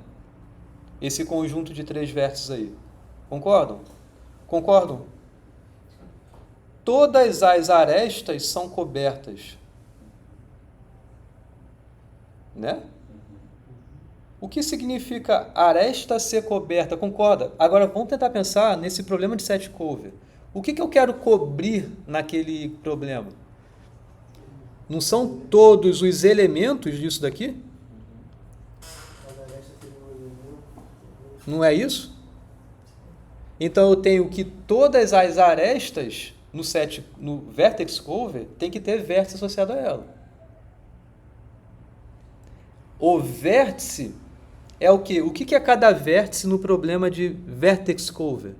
Esse conjunto de 3 vértices aí. Concordam? Concordam? Todas as arestas são cobertas. Né? O que significa aresta ser coberta? Concorda? Agora vamos tentar pensar nesse problema de set cover. O que eu quero cobrir naquele problema? Não são todos os elementos disso daqui? Não é isso? Então eu tenho que todas as arestas no vertex cover tem que ter vértice associado a ela. O vértice é o quê? O que é cada vértice no problema de vertex cover?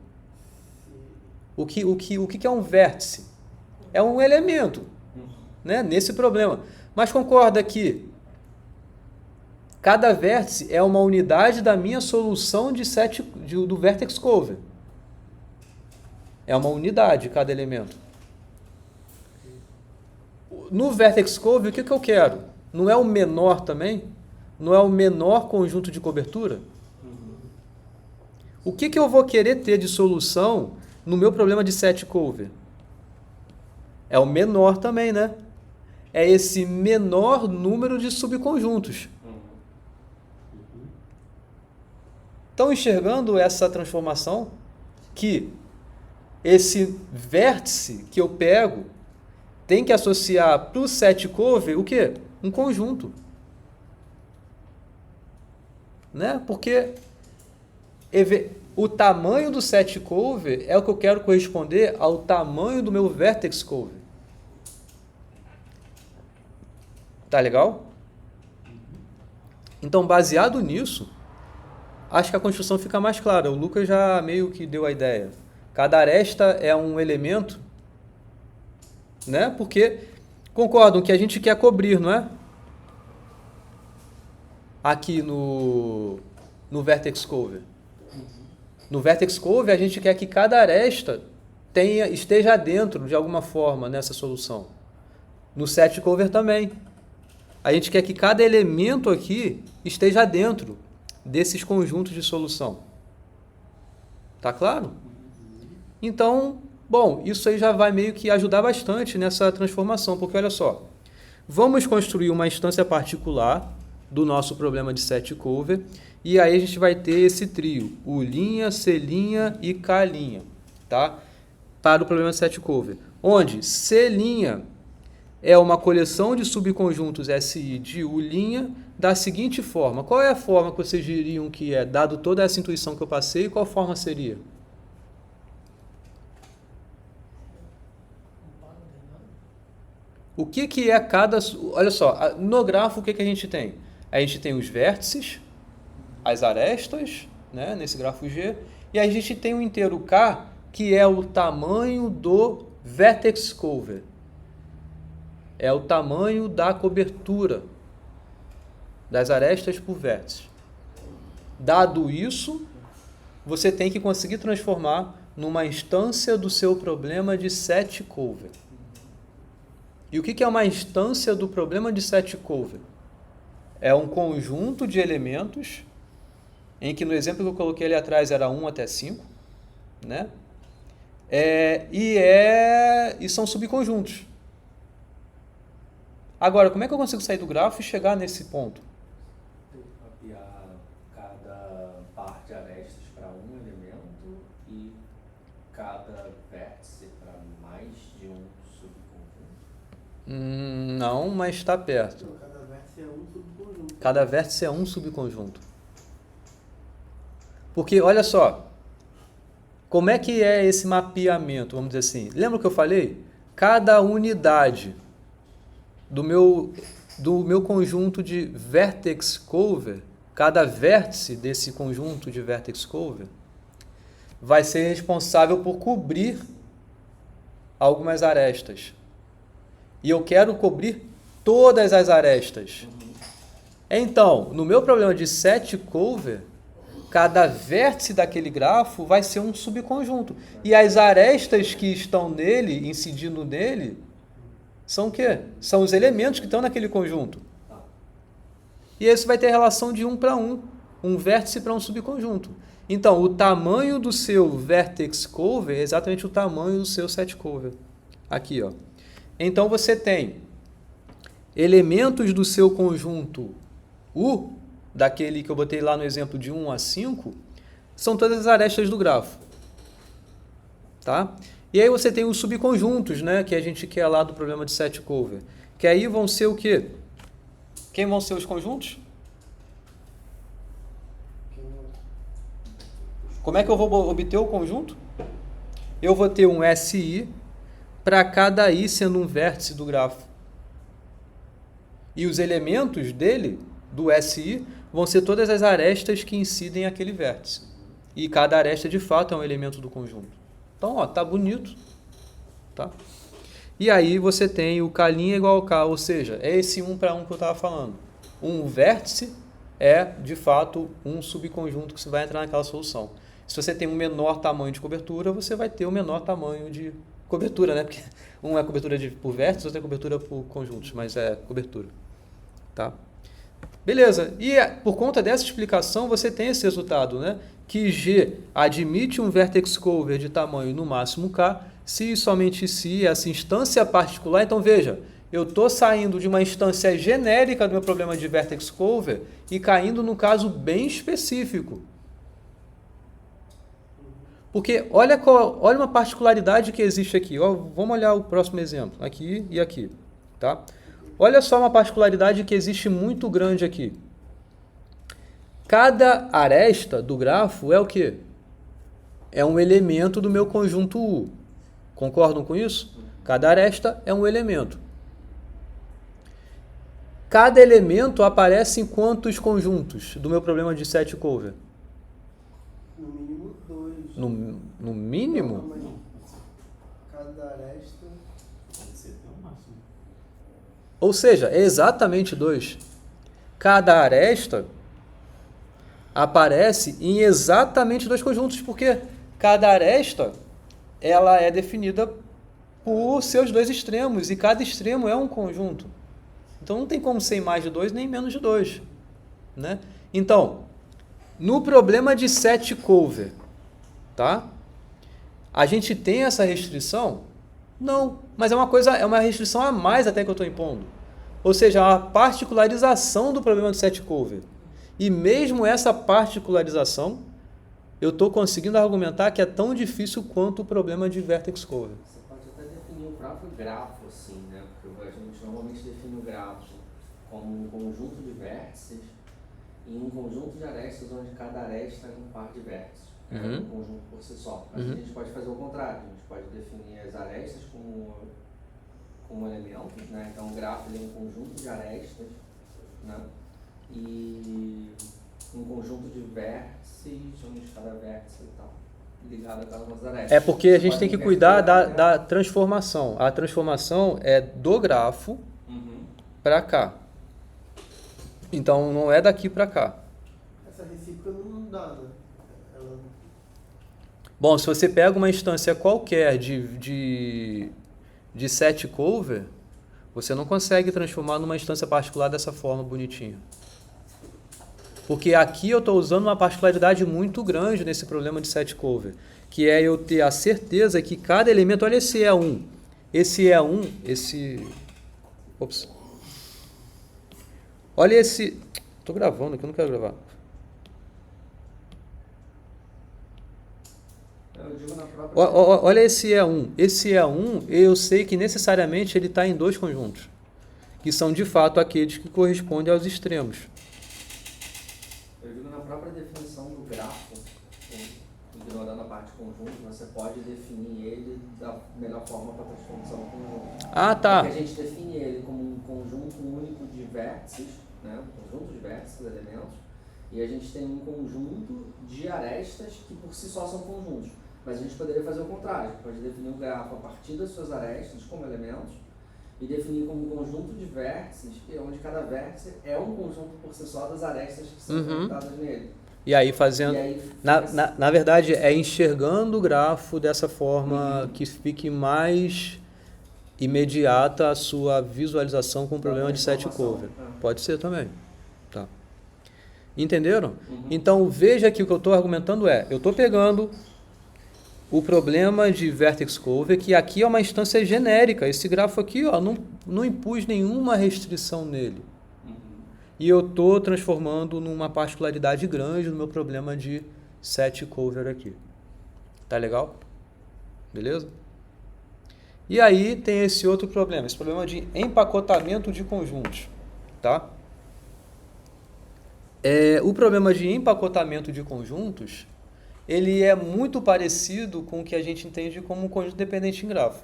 O que é um vértice? É um elemento, né? Nesse problema. Mas concorda que cada vértice é uma unidade da minha solução do vertex cover. É uma unidade cada elemento. No vertex cover, o que eu quero? não é o menor também? Não é o menor conjunto de cobertura? O que eu vou querer ter de solução no meu problema de set cover? É o menor também, né? É esse menor número de subconjuntos. Estão enxergando essa transformação? Que esse vértice que eu pego tem que associar para o set cover o quê? Um conjunto. Né? Porque o tamanho do set cover é o que eu quero corresponder ao tamanho do meu vertex cover. Tá legal? Então, baseado nisso, acho que a construção fica mais clara. O Lucas já meio que deu a ideia. Cada aresta é um elemento, né? Porque concordam que a gente quer cobrir, não é? Aqui no vertex cover. No vertex cover, a gente quer que cada aresta esteja dentro de alguma forma nessa solução. No set cover também. A gente quer que cada elemento aqui esteja dentro desses conjuntos de solução. Tá claro? Então, bom, isso aí já vai meio que ajudar bastante nessa transformação, porque olha só, vamos construir uma instância particular do nosso problema de set cover, e aí a gente vai ter esse trio, U', C' e K', tá? Para o problema de set cover, onde C' é uma coleção de subconjuntos SI de U' da seguinte forma. Qual é a forma que vocês diriam que é, dado toda essa intuição que eu passei, qual forma seria? O que é cada... Olha só, no grafo o que a gente tem? A gente tem os vértices, as arestas, né, nesse grafo G, e a gente tem o inteiro K, que é o tamanho do vertex cover. É o tamanho da cobertura das arestas por vértice. Dado isso, você tem que conseguir transformar numa instância do seu problema de set cover. E o que é uma instância do problema de set cover? É um conjunto de elementos, em que no exemplo que eu coloquei ali atrás era 1 até 5, né? E são subconjuntos. Agora, como é que eu consigo sair do grafo e chegar nesse ponto? Mapear cada par de arestas para um elemento e cada vértice para mais de um subconjunto? Não, mas está perto. Então, cada vértice é um subconjunto. Cada vértice é um subconjunto. Porque, olha só, como é que é esse mapeamento, vamos dizer assim? Lembra o que eu falei? Cada unidade do meu conjunto de vertex cover, cada vértice desse conjunto de vertex cover vai ser responsável por cobrir algumas arestas. E eu quero cobrir todas as arestas. Então, no meu problema de set cover, cada vértice daquele grafo vai ser um subconjunto. E as arestas que estão nele, incidindo nele, são o quê? São os elementos que estão naquele conjunto. E esse vai ter relação de 1 para 1, um vértice para um subconjunto. Então, o tamanho do seu vertex cover é exatamente o tamanho do seu set cover. Aqui, ó. Então, você tem elementos do seu conjunto U, daquele que eu botei lá no exemplo de 1 a 5, são todas as arestas do grafo. Tá? E aí você tem os subconjuntos, né, que a gente quer lá do problema de set cover. Que aí vão ser o quê? Quem vão ser os conjuntos? Como é que eu vou obter o conjunto? Eu vou ter um SI para cada I sendo um vértice do grafo. E os elementos dele, do SI, vão ser todas as arestas que incidem aquele vértice. E cada aresta, de fato, é um elemento do conjunto. Então, ó, tá bonito. Tá? E aí você tem o K' igual ao K, ou seja, é esse 1 para 1 que eu estava falando. Um vértice é, de fato, um subconjunto que você vai entrar naquela solução. Se você tem um menor tamanho de cobertura, você vai ter o menor tamanho de cobertura, né? Porque um é cobertura por vértices, outro é cobertura por conjuntos, mas é cobertura. Tá? Beleza. E por conta dessa explicação, você tem esse resultado, né? Que G admite um vertex cover de tamanho no máximo K, se e somente se essa instância particular. Então, veja, eu estou saindo de uma instância genérica do meu problema de vertex cover e caindo num caso bem específico. Porque olha uma particularidade que existe aqui. Ó, vamos olhar o próximo exemplo, aqui e aqui. Tá? Olha só uma particularidade que existe muito grande aqui. Cada aresta do grafo é o quê? É um elemento do meu conjunto U. Concordam com isso? Cada aresta é um elemento. Cada elemento aparece em quantos conjuntos do meu problema de set cover? No mínimo 2. No mínimo? Não, mas cada aresta. Pode ser até o máximo. Ou seja, é exatamente 2. Cada aresta aparece em exatamente 2 conjuntos, porque cada aresta ela é definida por seus 2 extremos, e cada extremo é um conjunto. Então não tem como ser mais de 2 nem menos de 2. Né? Então, no problema de set cover, tá? A gente tem essa restrição? Não, mas é uma restrição a mais até que eu estou impondo. Ou seja, a particularização do problema do set cover. E mesmo essa particularização, eu estou conseguindo argumentar que é tão difícil quanto o problema de vertex cover. Você pode até definir o próprio grafo assim, né? Porque a gente normalmente define o grafo como um conjunto de vértices e um conjunto de arestas onde cada aresta é um par de vértices. É um conjunto por si só. Mas a gente pode fazer o contrário. A gente pode definir as arestas como elementos, né? Então o grafo ele é um conjunto de arestas, né? E um conjunto de vértices, onde cada vértice está ligado a cada uma das arestas. É porque a Você gente pode tem que inverter cuidar a da transformação. A transformação é do grafo para cá. Então não é daqui para cá. Essa recíproca não dá, né? Ela... Bom, se você pega uma instância qualquer de set cover, você não consegue transformar numa instância particular dessa forma bonitinha. Porque aqui eu estou usando uma particularidade muito grande nesse problema de set cover, que é eu ter a certeza que cada elemento, olha esse E1, esse E1, esse... Ops. Olha esse... Estou gravando aqui, eu não quero gravar. Eu digo na própria... Olha esse E1. Esse E1, eu sei que necessariamente ele está em 2 conjuntos, que são de fato aqueles que correspondem aos extremos. Eu digo na própria definição do grafo, ignorando a parte conjunto, você pode definir ele da melhor forma para transformação conjunto. Ah, tá. Porque a gente define ele como um conjunto único de vértices, né? Um conjunto de vértices, elementos, e a gente tem um conjunto de arestas que por si só são conjuntos. Mas a gente poderia fazer o contrário, a gente pode definir o grafo a partir das suas arestas como elementos e definir como um conjunto de vértices, onde cada vértice é um conjunto por si só das arestas que são conectadas nele. E aí fazendo... E aí, Na verdade, é enxergando o grafo dessa forma que fique mais imediata a sua visualização com o problema de set cover. Pode ser também. Tá. Entenderam? Então, veja que o que eu estou argumentando eu estou pegando o problema de vertex cover, que aqui é uma instância genérica. Esse grafo aqui, ó, não impus nenhuma restrição nele. E eu estou transformando numa particularidade grande no meu problema de set cover aqui. Tá legal? Beleza? E aí tem esse outro problema, esse problema de empacotamento de conjuntos. Tá? O problema de empacotamento de conjuntos, ele é muito parecido com o que a gente entende como um conjunto dependente em grafo.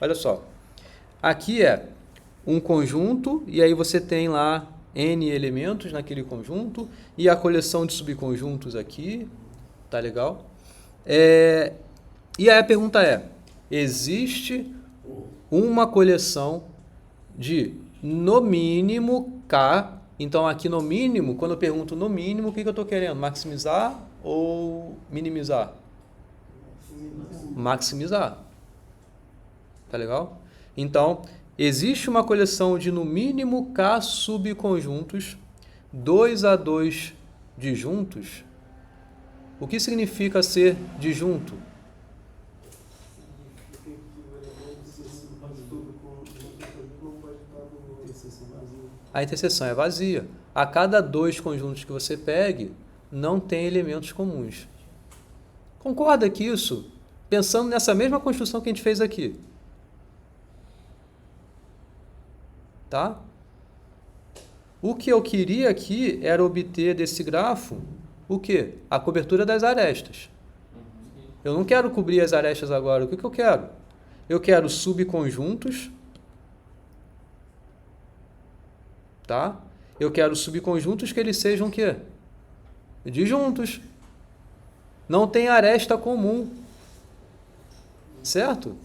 Olha só. Aqui é um conjunto, e aí você tem lá N elementos naquele conjunto, e a coleção de subconjuntos aqui, tá legal? E aí a pergunta existe uma coleção de, no mínimo, K. Então aqui no mínimo, quando eu pergunto no mínimo, o que eu estou querendo? Maximizar ou minimizar? Maximizar. Tá legal? Então, existe uma coleção de no mínimo K subconjuntos 2 a 2 disjuntos. O que significa ser disjunto? Porque o elemento subconjunto não pode estar no Interseção vazia. A interseção é vazia. A cada 2 conjuntos que você pegue, não tem elementos comuns. Concorda que isso, pensando nessa mesma construção que a gente fez aqui, tá? O que eu queria aqui era obter desse grafo o quê? A cobertura das arestas. Eu não quero cobrir as arestas agora. O que eu quero? Eu quero subconjuntos, tá? Eu quero subconjuntos que eles sejam o quê? Disjuntos. Não tem aresta comum. Certo?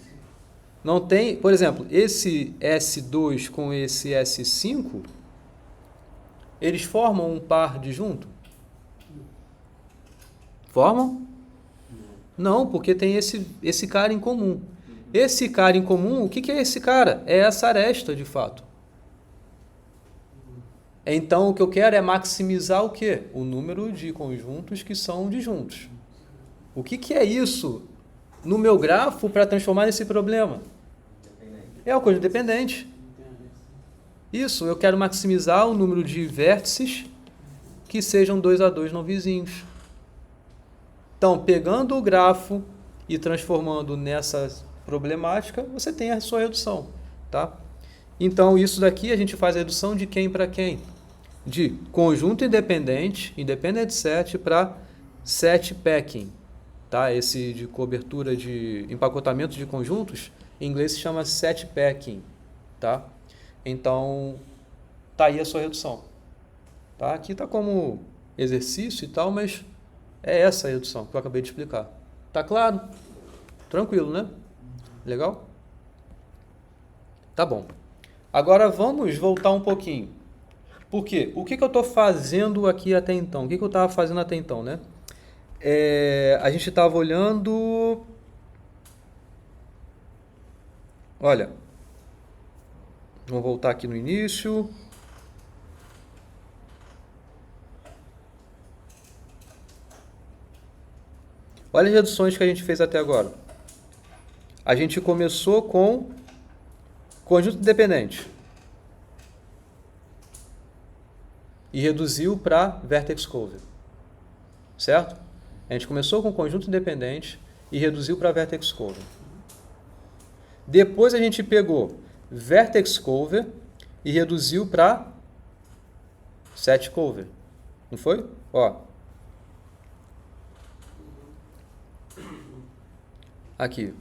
Não tem, por exemplo, esse S2 com esse S5, eles formam um par disjunto? Formam? Não, porque tem esse cara em comum. Esse cara em comum, o que é esse cara? É essa aresta, de fato. Então, o que eu quero é maximizar o quê? O número de conjuntos que são disjuntos. O que é isso no meu grafo para transformar nesse problema? É o conjunto dependente. Isso, eu quero maximizar o número de vértices que sejam 2 a 2 não vizinhos. Então, pegando o grafo e transformando nessa problemática, você tem a sua redução, tá? Então, isso daqui a gente faz a redução de quem para quem? De conjunto independente, independent set, para set packing, tá? Esse de cobertura de empacotamento de conjuntos, em inglês se chama set packing, tá? Então, tá aí a sua redução, tá? Aqui tá como exercício e tal, mas é essa a redução que eu acabei de explicar. Tá claro? Tranquilo, né? Legal? Tá bom. Agora vamos voltar um pouquinho. Por quê? O que eu estou fazendo aqui até então? O que eu estava fazendo até então, né? A gente estava olhando... Olha, vamos voltar aqui no início. Olha as reduções que a gente fez até agora. A gente começou com conjunto independente e reduziu para vertex cover, certo? A gente começou com conjunto independente e reduziu para vertex cover. Depois a gente pegou vertex cover e reduziu para set cover, não foi? Ó, aqui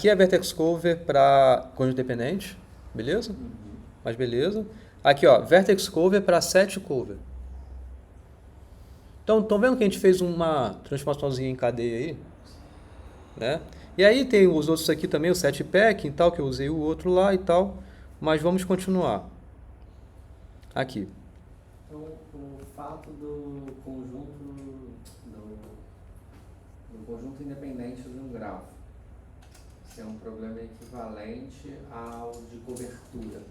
é vertex cover para conjunto dependente, beleza? Mas beleza. Aqui, ó, vertex cover para set cover. Então, estão vendo que a gente fez uma transformaçãozinha em cadeia aí? Né? E aí tem os outros aqui também, o set packing e tal, que eu usei o outro lá e tal. Mas vamos continuar. Aqui. Então, o fato do conjunto independente de um grafo ser um problema equivalente ao de cobertura.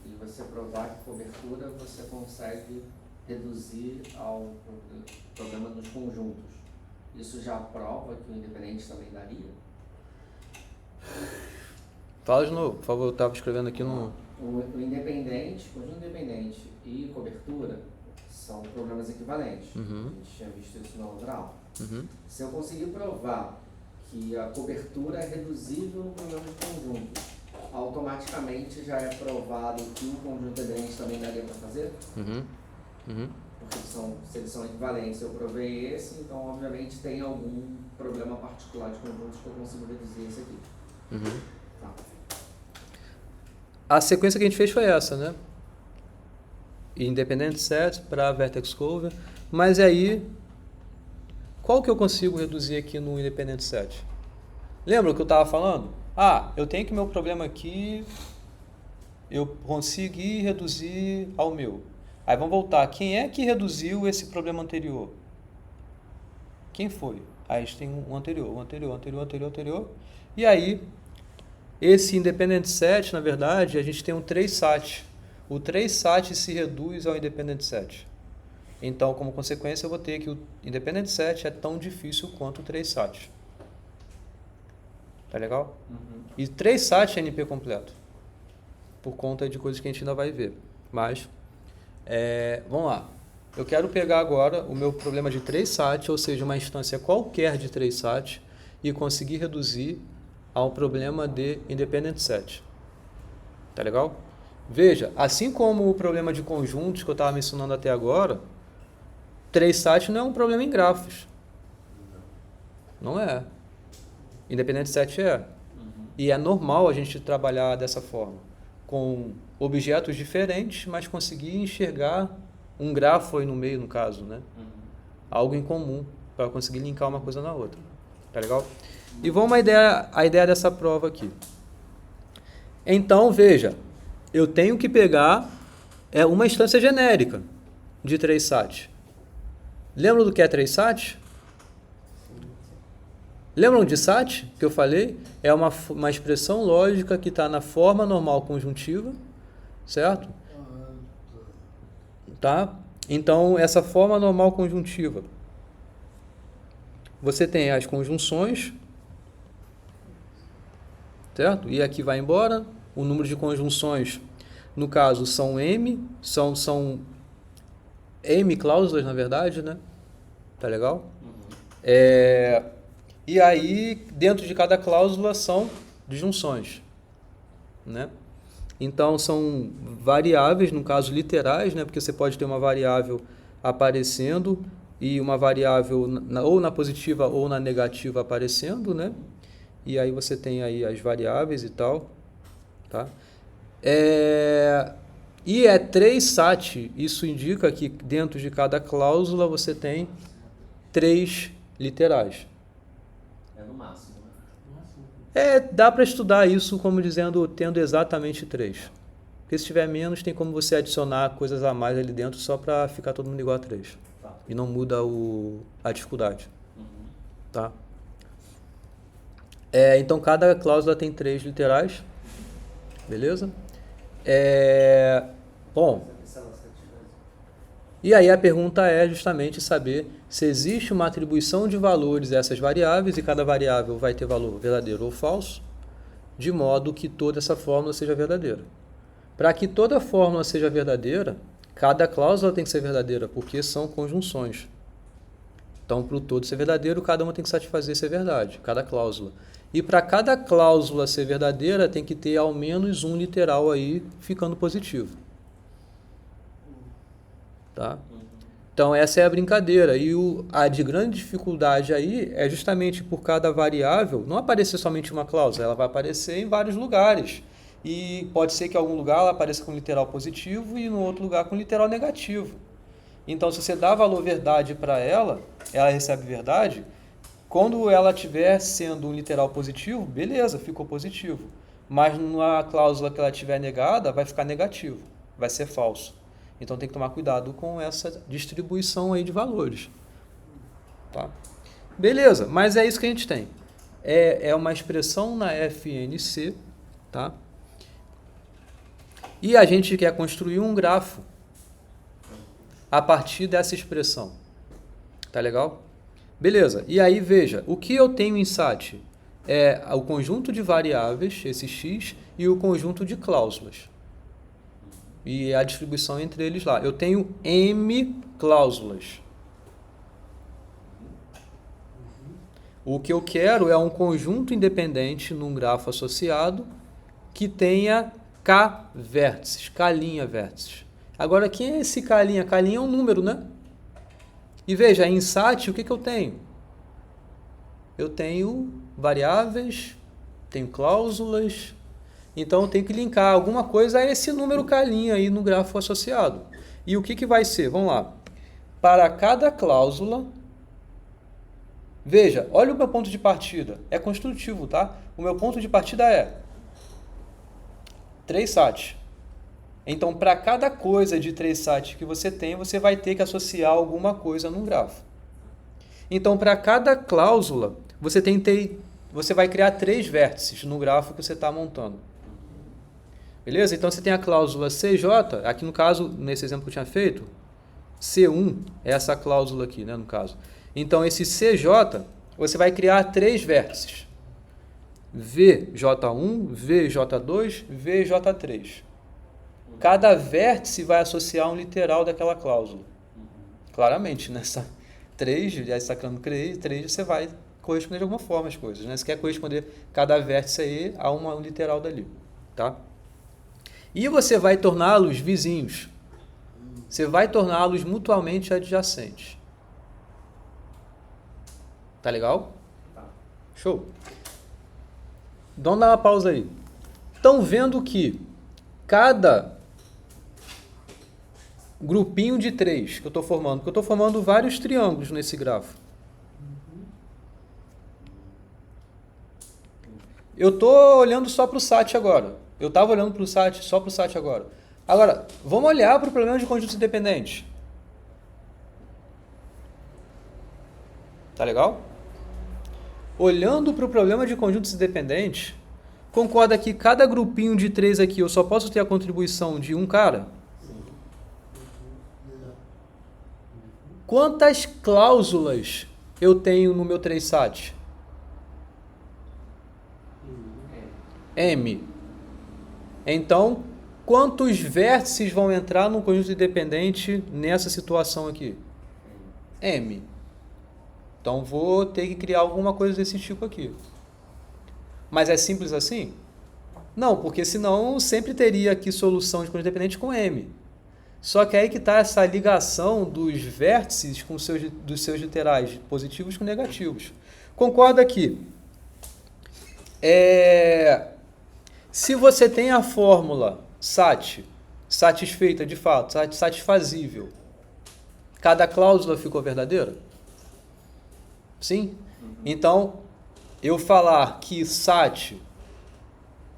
E você provar que cobertura você consegue reduzir ao problema dos conjuntos. Isso já prova que o independente também daria? Fala de novo, por favor, eu estava escrevendo aqui no... O independente, conjunto independente e cobertura são problemas equivalentes. Uhum. A gente tinha visto isso na outra aula. Uhum. Se eu conseguir provar que a cobertura é reduzível no problema de conjunto, automaticamente já é provado que o conjunto independente também daria para fazer? Uhum. Uhum. Porque se eles são equivalentes, eu provei esse, então obviamente tem algum problema particular de conjuntos que eu consigo reduzir esse aqui. Uhum. Tá. A sequência que a gente fez foi essa, né? Independent set para vertex cover. Mas aí, qual que eu consigo reduzir aqui no independent set? Lembra o que eu estava falando? Ah, eu tenho que meu problema aqui, eu consegui reduzir ao meu. Aí vamos voltar. Quem é que reduziu esse problema anterior? Quem foi? Aí a gente tem um anterior. E aí, esse independent set, na verdade, a gente tem um 3 sat. O 3 sat se reduz ao independent set. Então, como consequência, eu vou ter que o independent set é tão difícil quanto o 3 sat. Tá legal? E 3 sat é NP completo. Por conta de coisas que a gente ainda vai ver. Mas, vamos lá. Eu quero pegar agora o meu problema de 3 sat, ou seja, uma instância qualquer de 3 sat, e conseguir reduzir a um problema de independent set. Tá legal? Veja, assim como o problema de conjuntos que eu estava mencionando até agora, 3 sat não é um problema em grafos. Não é. Independent set é. E é normal a gente trabalhar dessa forma, com objetos diferentes, mas conseguir enxergar um grafo aí no meio, no caso, né? Algo em comum, para conseguir linkar uma coisa na outra. Tá legal? E vamos a ideia dessa prova aqui. Então, veja, eu tenho que pegar uma instância genérica de 3 sat. Lembram do que é 3 sat? Lembram de sat, que eu falei? É uma expressão lógica que está na forma normal conjuntiva, certo? Tá? Então, essa forma normal conjuntiva, você tem as conjunções, certo? E aqui vai embora. O número de conjunções, no caso, são M, são M cláusulas, na verdade, né? Tá legal? E aí, dentro de cada cláusula, são disjunções, né? Então, são variáveis, no caso, literais, né? Porque você pode ter uma variável aparecendo e uma variável ou na positiva ou na negativa aparecendo, né? E aí você tem aí as variáveis e tal, tá? E é 3 sat, isso indica que dentro de cada cláusula você tem 3 literais. É no máximo, né? Dá para estudar isso como dizendo, tendo exatamente 3. Porque se tiver menos, tem como você adicionar coisas a mais ali dentro só para ficar todo mundo igual a 3. Tá. E não muda a dificuldade. Tá? Então, cada cláusula tem 3 literais. Beleza? Bom, e aí a pergunta é justamente saber se existe uma atribuição de valores a essas variáveis e cada variável vai ter valor verdadeiro ou falso, de modo que toda essa fórmula seja verdadeira. Para que toda fórmula seja verdadeira, cada cláusula tem que ser verdadeira, porque são conjunções. Então, para o todo ser verdadeiro, cada uma tem que satisfazer ser verdade, cada cláusula. E para cada cláusula ser verdadeira, tem que ter ao menos um literal aí ficando positivo. Tá? Então, essa é a brincadeira. E a de grande dificuldade aí é justamente por cada variável não aparecer somente uma cláusula, ela vai aparecer em vários lugares. E pode ser que em algum lugar ela apareça com literal positivo e no outro lugar com literal negativo. Então, se você dá valor verdade para ela recebe verdade. Quando ela estiver sendo um literal positivo, beleza, ficou positivo. Mas na cláusula que ela estiver negada, vai ficar negativo, vai ser falso. Então tem que tomar cuidado com essa distribuição aí de valores. Tá? Beleza, mas é isso que a gente tem. É uma expressão na FNC, tá? E a gente quer construir um grafo a partir dessa expressão. Tá legal? Beleza, e aí veja, o que eu tenho em sat é o conjunto de variáveis, esse x, e o conjunto de cláusulas. E a distribuição entre eles lá. Eu tenho M cláusulas. O que eu quero é um conjunto independente num grafo associado que tenha K vértices, K' vértices. Agora, quem é esse K'? K' é um número, né? E veja, em sat, o que eu tenho? Eu tenho variáveis, tenho cláusulas, então eu tenho que linkar alguma coisa a esse número K' aí no grafo associado. E o que vai ser? Vamos lá. Para cada cláusula, veja, olha o meu ponto de partida. É construtivo, tá? O meu ponto de partida é 3 sat. Então, para cada coisa de 3 sat que você tem, você vai ter que associar alguma coisa num grafo. Então, para cada cláusula, você tem que você vai criar 3 vértices no grafo que você está montando. Beleza? Então você tem a cláusula CJ, aqui no caso, nesse exemplo que eu tinha feito, C1 é essa cláusula aqui, né, no caso. Então esse CJ, você vai criar 3 vértices. VJ1, VJ2, VJ3. Cada vértice vai associar um literal daquela cláusula. Claramente, nessa 3, já sacando 3, você vai corresponder de alguma forma as coisas, né? Você quer corresponder cada vértice aí a um literal dali, tá? E você vai torná-los vizinhos. Você vai torná-los mutuamente adjacentes. Tá legal? Tá. Show. Então dá uma pausa aí. Estão vendo que cada grupinho de 3 que eu estou formando, porque eu estou formando vários triângulos nesse grafo. Eu estou olhando só para o SAT agora. Eu estava olhando para o SAT, só para o SAT agora. Agora, vamos olhar para o problema de conjuntos independentes. Tá legal? Olhando para o problema de conjuntos independentes, concorda que cada grupinho de 3 aqui eu só posso ter a contribuição de um cara? Quantas cláusulas eu tenho no meu 3SAT? M. Então, quantos vértices vão entrar no conjunto independente nessa situação aqui? M. Então, vou ter que criar alguma coisa desse tipo aqui. Mas é simples assim? Não, porque senão sempre teria aqui solução de conjunto independente com M. Só que aí que está essa ligação dos vértices com dos seus literais, positivos com negativos. Concorda aqui? Se você tem a fórmula SAT, satisfeita de fato, satisfazível, cada cláusula ficou verdadeira? Sim? Então, eu falar que SAT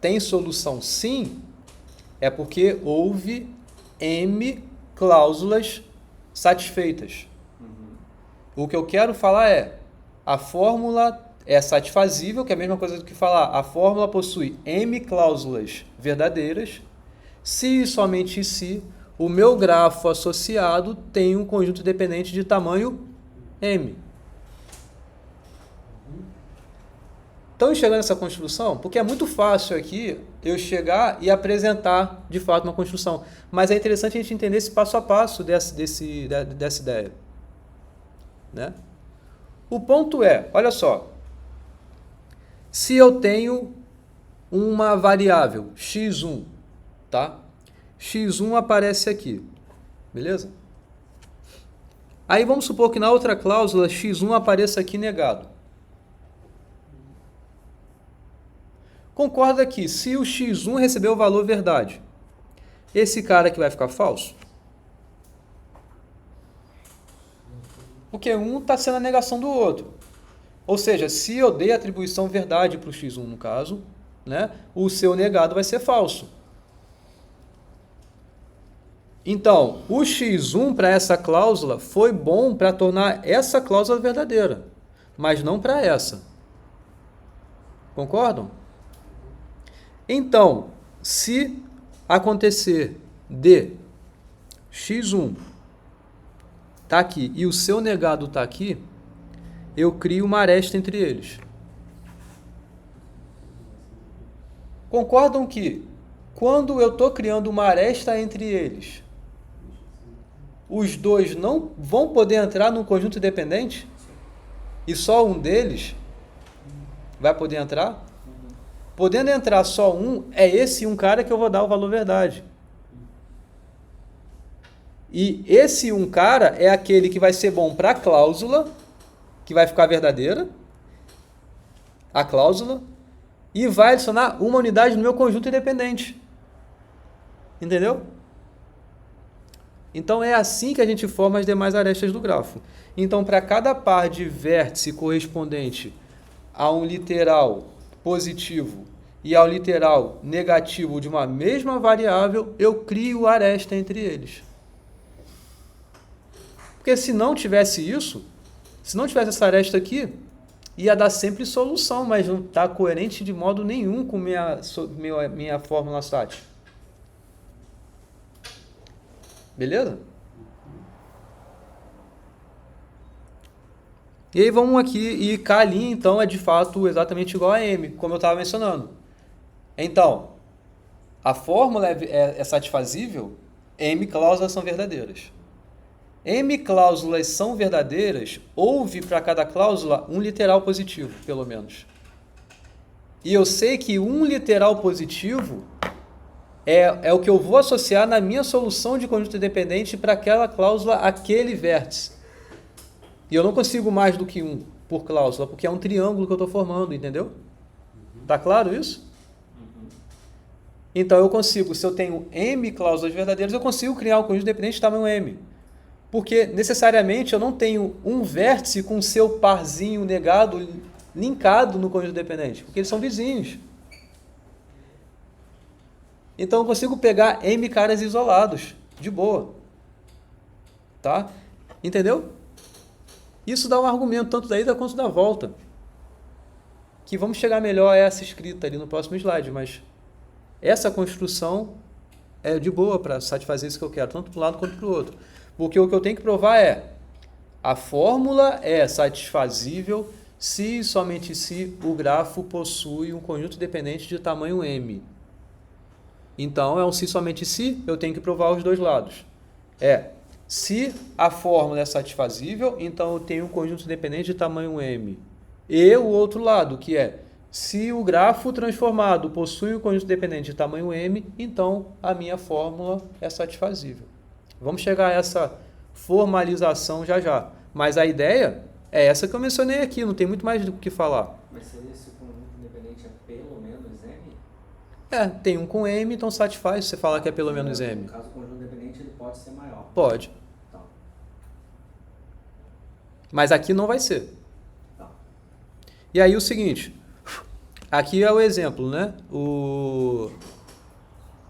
tem solução sim, é porque houve M cláusulas satisfeitas. O que eu quero falar é, a fórmula é satisfazível, que é a mesma coisa do que falar, a fórmula possui M cláusulas verdadeiras, se e somente se o meu grafo associado tem um conjunto dependente de tamanho M. Estão enxergando essa construção? Porque é muito fácil aqui eu chegar e apresentar de fato uma construção. Mas é interessante a gente entender esse passo a passo dessa ideia. Né? O ponto é, olha só, se eu tenho uma variável x1, tá? x1 aparece aqui, beleza? Aí vamos supor que na outra cláusula x1 apareça aqui negado. Concorda que se o x1 receber o valor verdade, esse cara aqui vai ficar falso? Porque um está sendo a negação do outro. Ou seja, se eu dei a atribuição verdade para o x1 no caso, né, o seu negado vai ser falso. Então, o x1 para essa cláusula foi bom para tornar essa cláusula verdadeira, mas não para essa. Concordam? Então, se acontecer de x1 está aqui e o seu negado está aqui, eu crio uma aresta entre eles. Concordam que quando eu estou criando uma aresta entre eles, os dois não vão poder entrar num conjunto independente? E só um deles vai poder entrar? Podendo entrar só um, é esse um cara que eu vou dar o valor verdade. E esse um cara é aquele que vai ser bom para a cláusula, que vai ficar verdadeira, a cláusula, e vai adicionar uma unidade no meu conjunto independente. Entendeu? Então é assim que a gente forma as demais arestas do grafo. Então, para cada par de vértice correspondente a um literal positivo e ao literal negativo de uma mesma variável, eu crio aresta entre eles. Porque se não tivesse isso, se não tivesse essa aresta aqui, ia dar sempre solução, mas não está coerente de modo nenhum com minha fórmula SAT. Beleza? E aí vamos aqui, e K ali então é de fato exatamente igual a M, como eu estava mencionando. Então, a fórmula é satisfazível, M cláusulas são verdadeiras. M cláusulas são verdadeiras, houve para cada cláusula um literal positivo, pelo menos. E eu sei que um literal positivo é o que eu vou associar na minha solução de conjunto independente para aquela cláusula, aquele vértice. E eu não consigo mais do que um por cláusula, porque é um triângulo que eu estou formando, entendeu? Tá claro isso? Então eu consigo, se eu tenho M cláusulas verdadeiras, eu consigo criar um conjunto independente de tamanho M. Porque necessariamente eu não tenho um vértice com seu parzinho negado linkado no conjunto independente, porque eles são vizinhos. Então eu consigo pegar M caras isolados, de boa. Tá? Entendeu? Isso dá um argumento tanto da ida quanto da volta. Que vamos chegar melhor a essa escrita ali no próximo slide, mas essa construção é de boa para satisfazer isso que eu quero, tanto para um lado quanto para o outro. Porque o que eu tenho que provar é, a fórmula é satisfazível se e somente se o grafo possui um conjunto dependente de tamanho M. Então, é um se somente se, eu tenho que provar os dois lados. Se a fórmula é satisfazível, então eu tenho um conjunto dependente de tamanho M. E o outro lado, que é, se o grafo transformado possui um conjunto dependente de tamanho M, então a minha fórmula é satisfazível. Vamos chegar a essa formalização já já. Mas a ideia é essa que eu mencionei aqui, não tem muito mais do que falar. Mas seria se o conjunto independente é pelo menos M? Tem um com M, então satisfaz se você falar que é pelo menos M. No caso, o conjunto independente ele pode ser maior. Pode. Tá. Mas aqui não vai ser. Tá. E aí o seguinte, aqui é o exemplo, né?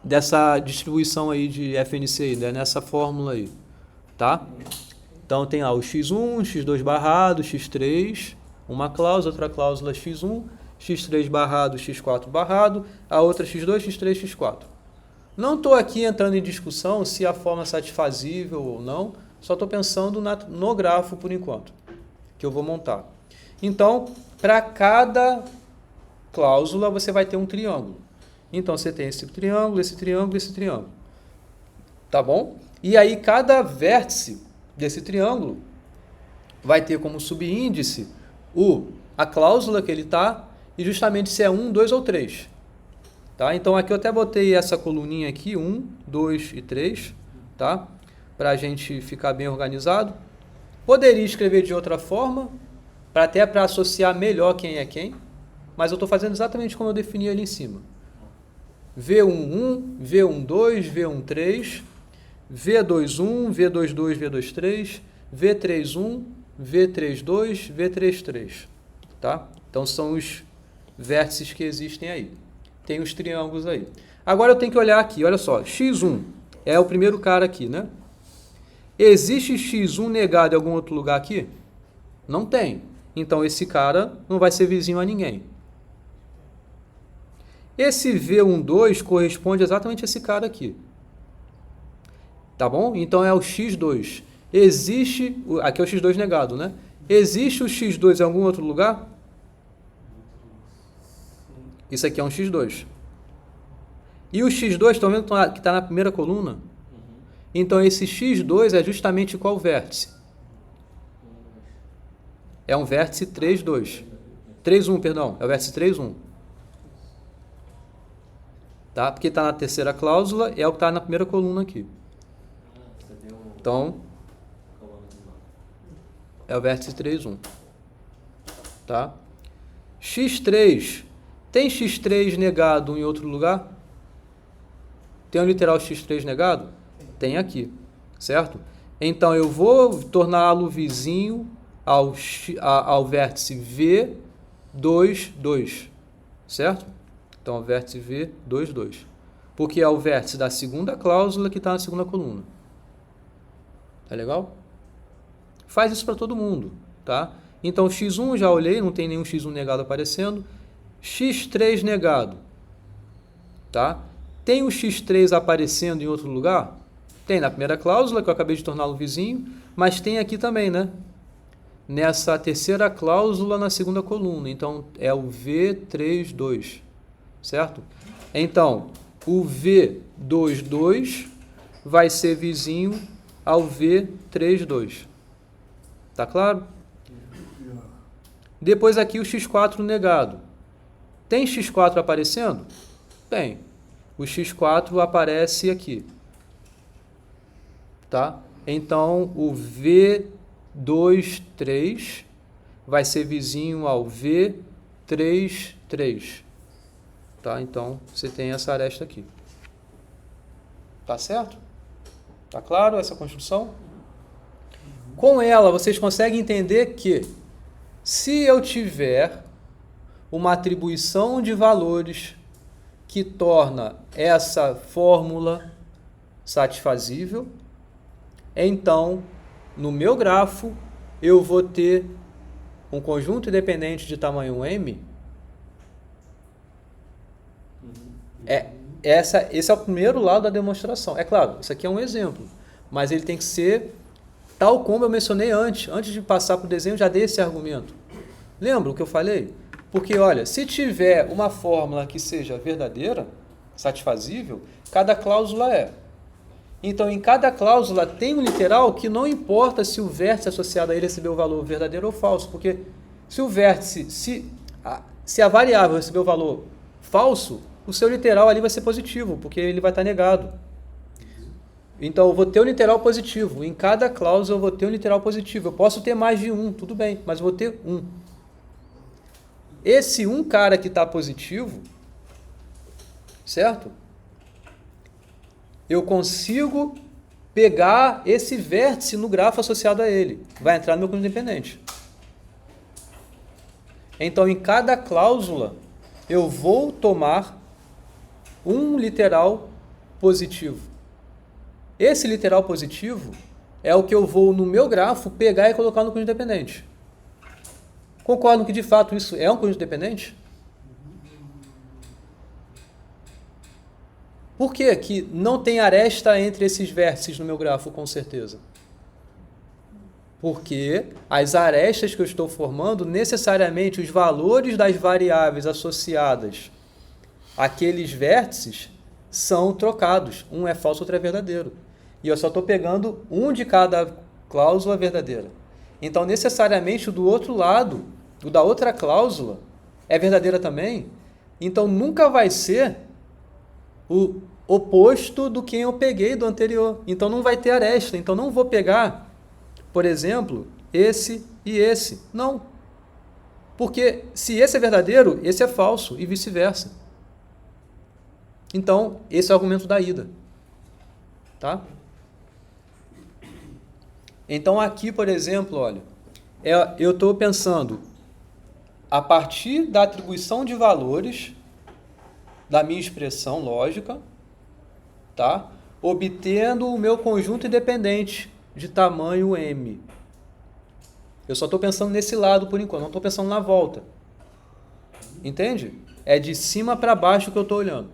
Dessa distribuição aí de FNC, né? Nessa fórmula aí, tá? Então tem lá o x1, x2 barrado, x3, uma cláusula, outra cláusula x1, x3 barrado, x4 barrado, a outra x2, x3, x4. Não estou aqui entrando em discussão se a forma é satisfazível ou não, só estou pensando no grafo por enquanto, que eu vou montar. Então, para cada cláusula você vai ter um triângulo. Então, você tem esse triângulo, esse triângulo, esse triângulo. Tá bom? E aí, cada vértice desse triângulo vai ter como subíndice a cláusula que ele está e justamente se é 1, 2 ou 3. Tá? Então, aqui eu até botei essa coluninha aqui, 1, 2 e 3, tá? Para a gente ficar bem organizado. Poderia escrever de outra forma, até para associar melhor quem é quem, mas eu estou fazendo exatamente como eu defini ali em cima. V11, V12, V13, V21, V22, V23, V31, V32, V33, tá? Então são os vértices que existem aí. Tem os triângulos aí. Agora eu tenho que olhar aqui, olha só, x1 é o primeiro cara aqui, né? Existe x1 negado em algum outro lugar aqui? Não tem. Então esse cara não vai ser vizinho a ninguém. Esse V12 corresponde exatamente a esse cara aqui. Tá bom? Então é o x2. Existe, aqui é o x2 negado, né? Existe o x2 em algum outro lugar? Isso aqui é um x2. E o x2, estão vendo que está na primeira coluna? Então esse x2 é justamente qual vértice? É um vértice 3, 2. 3, 1, perdão. É o vértice 3, 1. Tá? Porque está na terceira cláusula, é o que está na primeira coluna aqui. Então, é o vértice 3, 1. Tá? x3, tem x3 negado em outro lugar? Tem um literal x3 negado? Tem aqui, certo? Então, eu vou torná-lo vizinho ao vértice V2, 2, certo? Então, o vértice V2, 2. Porque é o vértice da segunda cláusula que está na segunda coluna. Tá legal? Faz isso para todo mundo, tá? Então, x1 já olhei, não tem nenhum x1 negado aparecendo. x3 negado. Tá? Tem o x3 aparecendo em outro lugar? Tem na primeira cláusula, que eu acabei de torná-lo vizinho, mas tem aqui também, né? Nessa terceira cláusula na segunda coluna. Então, é o V32, certo? Então, o V22 vai ser vizinho ao V32. Tá claro? Depois aqui o x4 negado. Tem x4 aparecendo? Tem. O x4 aparece aqui. Tá? Então, o V23 vai ser vizinho ao V33. Tá? Então, você tem essa aresta aqui. Tá certo? Tá claro essa construção? Com ela, vocês conseguem entender que se eu tiver uma atribuição de valores que torna essa fórmula satisfazível, então, no meu grafo, eu vou ter um conjunto independente de tamanho m. Esse é o primeiro lado da demonstração. É claro, isso aqui é um exemplo, mas ele tem que ser tal como eu mencionei antes. Antes de passar para o desenho, eu já dei esse argumento. Lembra o que eu falei? Porque, olha, se tiver uma fórmula que seja verdadeira, satisfazível, cada cláusula é. Então, em cada cláusula tem um literal que não importa se o vértice associado a ele recebeu o valor verdadeiro ou falso, porque se o vértice, se a variável recebeu o valor falso, o seu literal ali vai ser positivo, porque ele vai estar negado. Então, eu vou ter um literal positivo. Em cada cláusula eu vou ter um literal positivo. Eu posso ter mais de um, tudo bem, mas eu vou ter um. Esse um cara que está positivo, certo? Eu consigo pegar esse vértice no grafo associado a ele. Vai entrar no meu conjunto independente. Então, em cada cláusula, eu vou tomar um literal positivo. Esse literal positivo é o que eu vou, no meu grafo, pegar e colocar no conjunto independente. Concordam que, de fato, isso é um conjunto independente? Por que que não tem aresta entre esses vértices no meu grafo, com certeza? Porque as arestas que eu estou formando, necessariamente os valores das variáveis associadas àqueles vértices são trocados. Um é falso, outro é verdadeiro. E eu só estou pegando um de cada cláusula verdadeira. Então, necessariamente, o do outro lado, o da outra cláusula, é verdadeira também. Então, nunca vai ser o oposto do que eu peguei do anterior. Então, não vai ter aresta. Então, não vou pegar, por exemplo, esse e esse. Não. Porque se esse é verdadeiro, esse é falso e vice-versa. Então, esse é o argumento da ida. Tá? Então, aqui, por exemplo, olha, eu estou pensando a partir da atribuição de valores da minha expressão lógica, tá? Obtendo o meu conjunto independente de tamanho m. Eu só estou pensando nesse lado por enquanto, não estou pensando na volta. Entende? É de cima para baixo que eu estou olhando.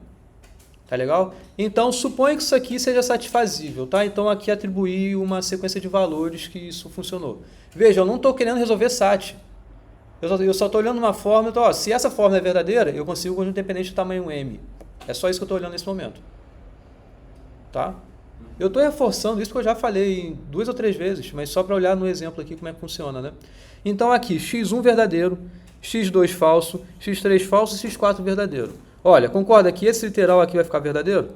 Tá legal? Então, suponha que isso aqui seja satisfazível, tá? Então, aqui atribuir uma sequência de valores que isso funcionou. Veja, eu não estou querendo resolver SAT. Eu só estou olhando uma fórmula, então, se essa fórmula é verdadeira, eu consigo um conjunto independente de tamanho m. É só isso que eu estou olhando nesse momento. Tá? Eu estou reforçando isso que eu já falei 2 ou 3 vezes, mas só para olhar no exemplo aqui como é que funciona, né? Então, aqui, x1 verdadeiro, x2 falso, x3 falso e x4 verdadeiro. Olha, concorda que esse literal aqui vai ficar verdadeiro?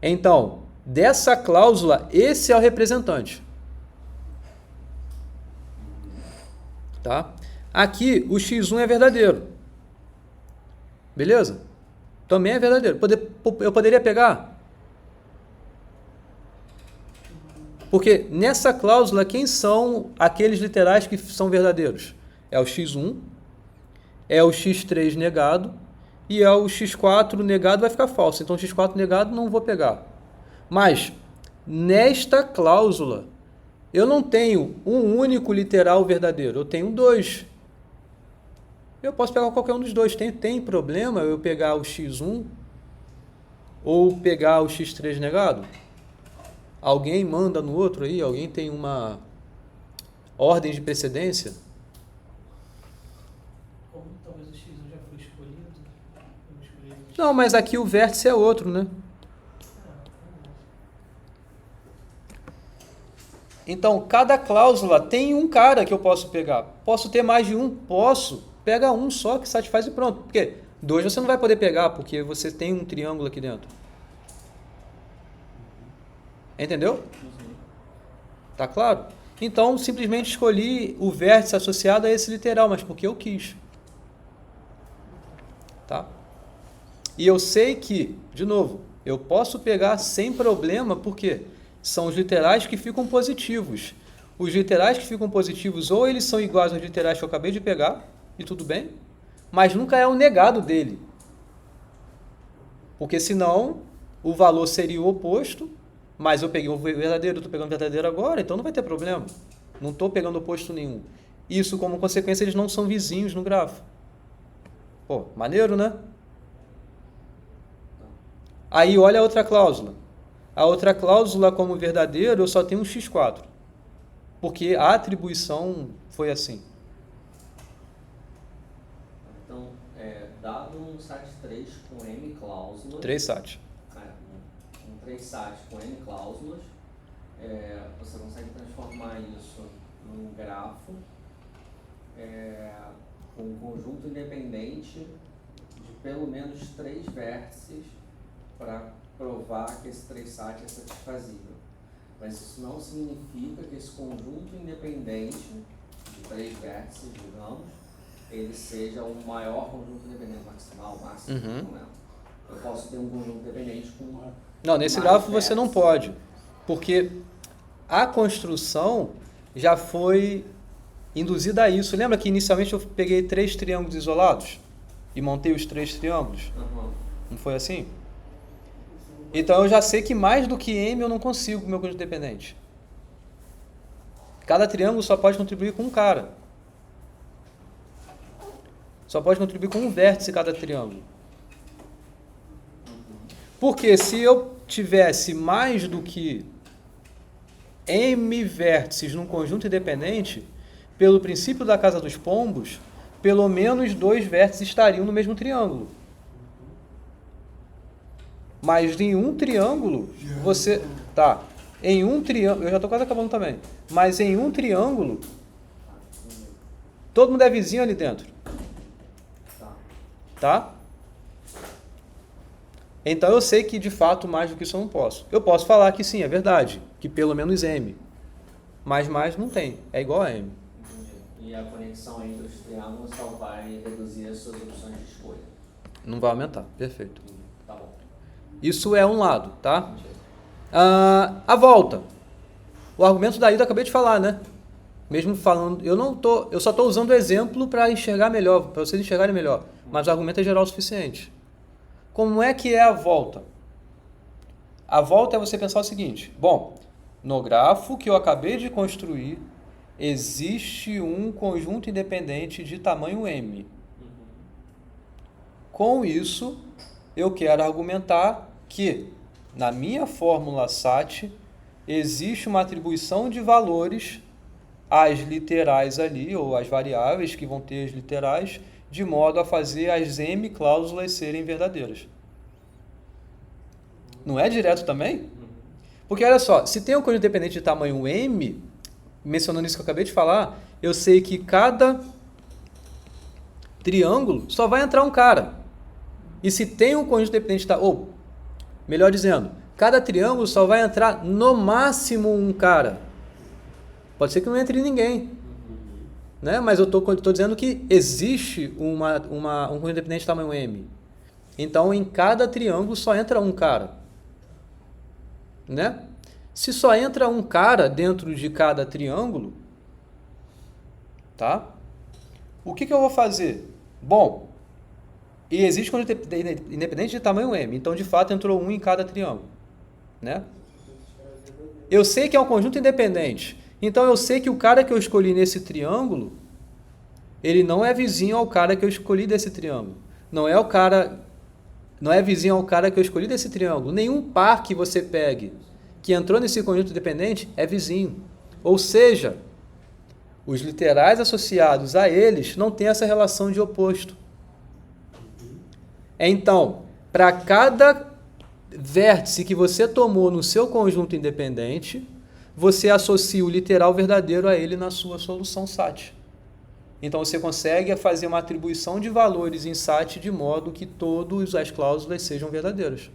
Então, dessa cláusula, esse é o representante. Tá? Aqui, o x1 é verdadeiro. Beleza? Também é verdadeiro. Eu poderia pegar? Porque nessa cláusula, quem são aqueles literais que são verdadeiros? É o x1, é o x3 negado e é o x4 negado, vai ficar falso. Então, x4 negado não vou pegar. Mas, nesta cláusula, Eu não tenho um único literal verdadeiro, eu tenho dois. Eu posso pegar qualquer um dos dois. Tem problema eu pegar o x1 ou pegar o x3 negado? Alguém manda no outro aí? Alguém tem uma ordem de precedência? Como talvez o x1 já foi escolhido, vamos escolher o Não, mas aqui o vértice é outro, né? Então, cada cláusula tem um cara que eu posso pegar. Posso ter mais de um? Posso. Pega um só que satisfaz e pronto. Porque dois você não vai poder pegar, porque você tem um triângulo aqui dentro. Entendeu? Tá claro? Então, simplesmente escolhi o vértice associado a esse literal, mas porque eu quis. Tá? E eu sei que, de novo, eu posso pegar sem problema, porque são os literais que ficam positivos. Os literais que ficam positivos, ou eles são iguais aos literais que eu acabei de pegar, e tudo bem, mas nunca é o negado dele. Porque senão, o valor seria o oposto, mas eu peguei o verdadeiro, eu estou pegando o verdadeiro agora, então não vai ter problema. Não estou pegando oposto nenhum. Isso, como consequência, eles não são vizinhos no grafo. Pô, maneiro, né? Aí, olha a outra cláusula. A outra cláusula, como verdadeiro, eu só tenho um x4. Porque a atribuição foi assim. Então, dado um SAT3 com M cláusulas... 3 SAT. Um 3 SAT com N cláusulas, você consegue transformar isso num grafo com um conjunto independente de pelo menos 3 vértices para provar que esse 3 SAT é satisfazível. Mas isso não significa que esse conjunto independente de 3 vértices, digamos, ele seja o maior conjunto independente maximal, máximo, não é? Eu posso ter um conjunto independente com... Não, nesse grafo você não pode, porque a construção já foi induzida a isso. Lembra que inicialmente eu peguei 3 triângulos isolados e montei os 3 triângulos? Não foi assim? Então eu já sei que mais do que M eu não consigo com o meu conjunto dependente. Cada triângulo só pode contribuir com um cara. Só pode contribuir com um vértice cada triângulo. Porque se eu tivesse mais do que M vértices num conjunto independente, pelo princípio da casa dos pombos, pelo menos 2 vértices estariam no mesmo triângulo. Mas em um triângulo, você... Tá. Em um triângulo... Eu já estou quase acabando também. Mas em um triângulo, todo mundo é vizinho ali dentro. Tá? Então eu sei que de fato mais do que isso eu não posso. Eu posso falar que sim, é verdade. Que pelo menos M. Mas mais não tem. É igual a M. Entendi. E a conexão entre os triângulos só vai reduzir as suas opções de escolha. Não vai aumentar. Perfeito. Tá bom. Isso é um lado, tá? A volta. O argumento daí eu acabei de falar, né? Mesmo falando, eu só estou usando o exemplo para enxergar melhor, para vocês enxergarem melhor. Mas o argumento é geral o suficiente. Como é que é a volta? A volta é você pensar o seguinte: bom, no grafo que eu acabei de construir, existe um conjunto independente de tamanho M. Com isso, eu quero argumentar que, na minha fórmula SAT, existe uma atribuição de valores às literais ali, ou às variáveis que vão ter as literais, de modo a fazer as M cláusulas serem verdadeiras. Não é direto também? Porque olha só, se tem um conjunto independente de tamanho M, mencionando isso que eu acabei de falar, eu sei que cada triângulo só vai entrar um cara. E se tem um conjunto independente de ou melhor dizendo, cada triângulo só vai entrar no máximo um cara. Pode ser que não entre ninguém. Né? Mas eu estou dizendo que existe um conjunto independente de tamanho M. Então, em cada triângulo só entra um cara. Né? Se só entra um cara dentro de cada triângulo, tá? O que eu vou fazer? Bom, e existe conjunto independente de tamanho M. Então, de fato, entrou um em cada triângulo. Né? Eu sei que é um conjunto independente. Então eu sei que o cara que eu escolhi nesse triângulo, ele não é vizinho ao cara que eu escolhi desse triângulo. Não é vizinho ao cara que eu escolhi desse triângulo. Nenhum par que você pegue que entrou nesse conjunto dependente é vizinho. Ou seja, os literais associados a eles não têm essa relação de oposto. Então, para cada vértice que você tomou no seu conjunto independente, você associa o literal verdadeiro a ele na sua solução SAT. Então você consegue fazer uma atribuição de valores em SAT de modo que todas as cláusulas sejam verdadeiras.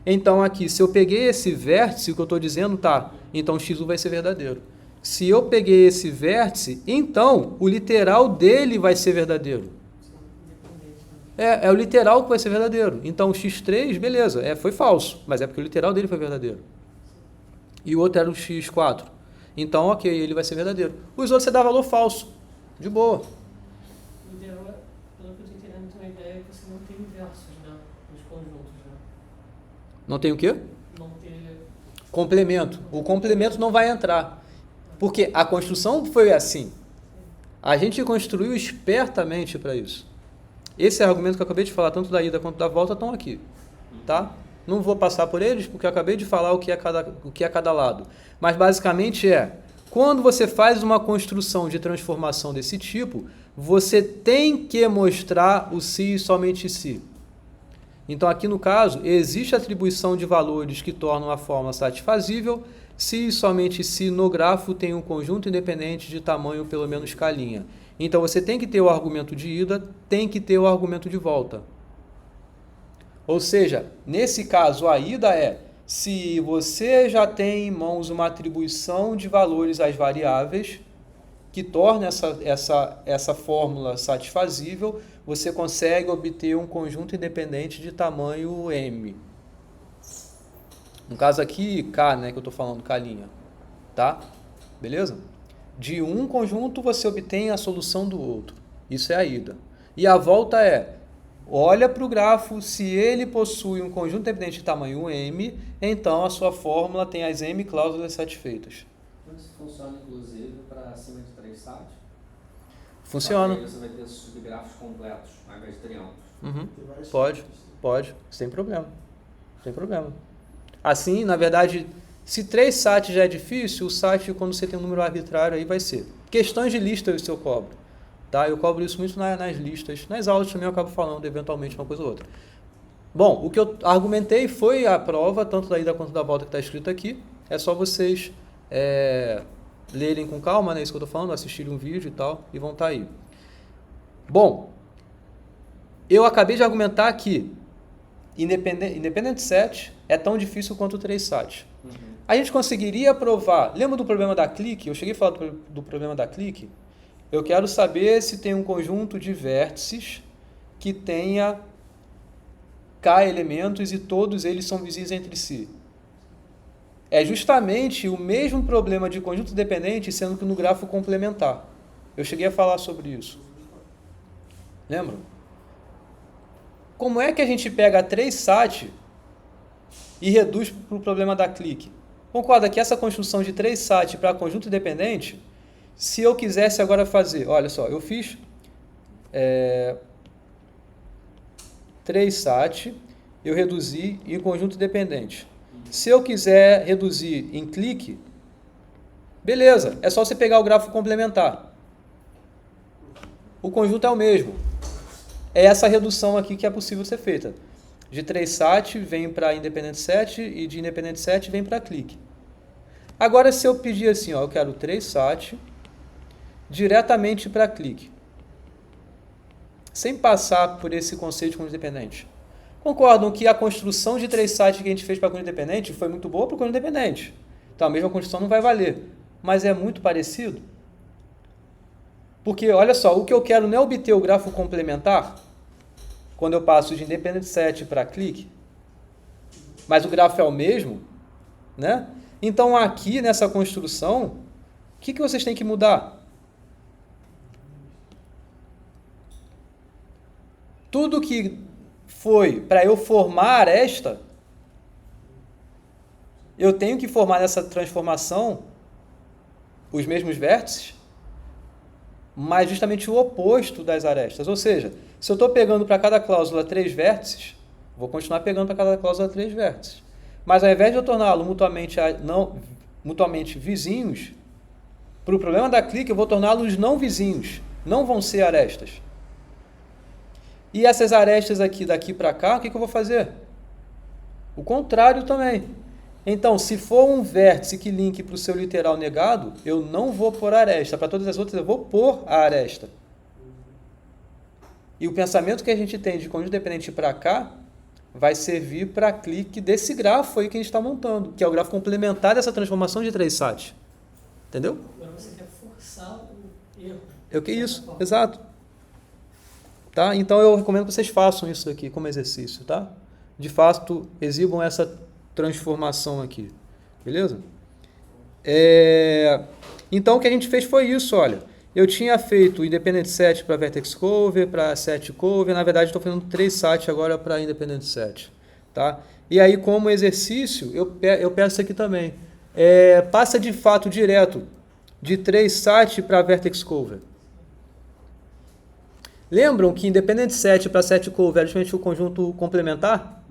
Então aqui, se eu peguei esse vértice, o que eu estou dizendo, tá, então x1 vai ser verdadeiro. Se eu peguei esse vértice, então o literal dele vai ser verdadeiro. É o literal que vai ser verdadeiro. Então o x3, beleza, foi falso, mas é porque o literal dele foi verdadeiro. E o outro era o x4. Então, ok, ele vai ser verdadeiro. Os outros você dá valor falso. De boa. O ideal, pelo que eu estou entendendo, tem uma ideia que você não tem inversos, né? Nos conjuntos, né? Não tem o quê? Não ter... Complemento. O complemento não vai entrar. Porque a construção foi assim. A gente construiu espertamente para isso. Esse argumento que eu acabei de falar, tanto da ida quanto da volta, estão aqui. Tá? Não vou passar por eles, porque eu acabei de falar o que é cada lado. Mas basicamente quando você faz uma construção de transformação desse tipo, você tem que mostrar o se e somente se. Então aqui no caso, existe atribuição de valores que tornam a fórmula satisfazível, se e somente se no grafo tem um conjunto independente de tamanho pelo menos k'. Então você tem que ter o argumento de ida, tem que ter o argumento de volta. Ou seja, nesse caso a ida se você já tem em mãos uma atribuição de valores às variáveis que torna essa fórmula satisfazível, você consegue obter um conjunto independente de tamanho m. No caso aqui, k, né, que eu estou falando, k', tá? Beleza? De um conjunto você obtém a solução do outro. Isso é a ida. E a volta olha para o grafo, se ele possui um conjunto independente de tamanho m, então a sua fórmula tem as m cláusulas satisfeitas. Isso funciona inclusive para acima de 3 SAT? Funciona. Aí você vai ter subgrafos completos, ao invés de triângulos. Uhum. Pode, sem problema. Sem problema. Assim, na verdade, se 3 SAT já é difícil, o SAT, quando você tem um número arbitrário, aí vai ser. Questões de lista eu cobro. Tá? Eu cobro isso muito nas listas. Nas aulas também eu acabo falando, eventualmente, uma coisa ou outra. Bom, o que eu argumentei foi a prova, tanto da ida quanto da volta que está escrito aqui. É só vocês lerem com calma, né? Isso que eu estou falando, assistirem um vídeo e tal, e vão estar aí. Bom, eu acabei de argumentar que Independent Set é tão difícil quanto o 3 SAT. Uhum. A gente conseguiria provar... Lembra do problema da clique? Eu cheguei a falar do problema da clique. Eu quero saber se tem um conjunto de vértices que tenha k elementos e todos eles são vizinhos entre si. É justamente o mesmo problema de conjunto dependente, sendo que no grafo complementar. Eu cheguei a falar sobre isso. Lembra? Como é que a gente pega 3 SAT e reduz para o problema da clique? Concorda que essa construção de 3 SAT para conjunto dependente, se eu quisesse agora fazer, olha só, eu fiz 3 SAT, eu reduzi em conjunto dependente. Se eu quiser reduzir em clique, beleza, é só você pegar o grafo complementar. O conjunto é o mesmo. É essa redução aqui que é possível ser feita. De 3 SAT vem para Independent Set e de Independent Set vem para clique. Agora, se eu pedir assim, eu quero 3 SAT diretamente para clique, sem passar por esse conceito de conjunto dependente. Concordam que a construção de 3 SAT que a gente fez para conjunto dependente foi muito boa para o conjunto dependente. Então, a mesma construção não vai valer. Mas é muito parecido. Porque, olha só, o que eu quero não é obter o grafo complementar, quando eu passo de Independent Set para clique, mas o grafo é o mesmo, né? Então, aqui nessa construção, o que vocês têm que mudar? Tudo que foi para eu formar eu tenho que formar essa transformação os mesmos vértices, mas justamente o oposto das arestas. Ou seja, se eu estou pegando para cada cláusula 3 vértices, vou continuar pegando para cada cláusula 3 vértices. Mas ao invés de eu torná-lo mutuamente vizinhos, para o problema da clique eu vou torná-los não vizinhos, não vão ser arestas. E essas arestas aqui, daqui para cá, o que eu vou fazer? O contrário também. Então, se for um vértice que linke para o seu literal negado, eu não vou pôr aresta. Para todas as outras, eu vou pôr a aresta. E o pensamento que a gente tem de conjunto dependente para cá vai servir para clique desse grafo aí que a gente está montando, que é o grafo complementar dessa transformação de 3 SAT. Entendeu? Agora você quer forçar o erro. É o que é isso, exato. Tá? Então eu recomendo que vocês façam isso aqui como exercício, tá? De fato, exibam essa transformação aqui, beleza? Então o que a gente fez foi isso, olha. Eu tinha feito o Independent Set para Vertex Cover, para Set Cover, na verdade estou fazendo 3 SAT agora para Independent Set, tá? E aí como exercício, eu peço isso aqui também. Passa de fato direto de 3 SAT para Vertex Cover. Lembram que Independent Set para Set Cover é justamente o conjunto complementar?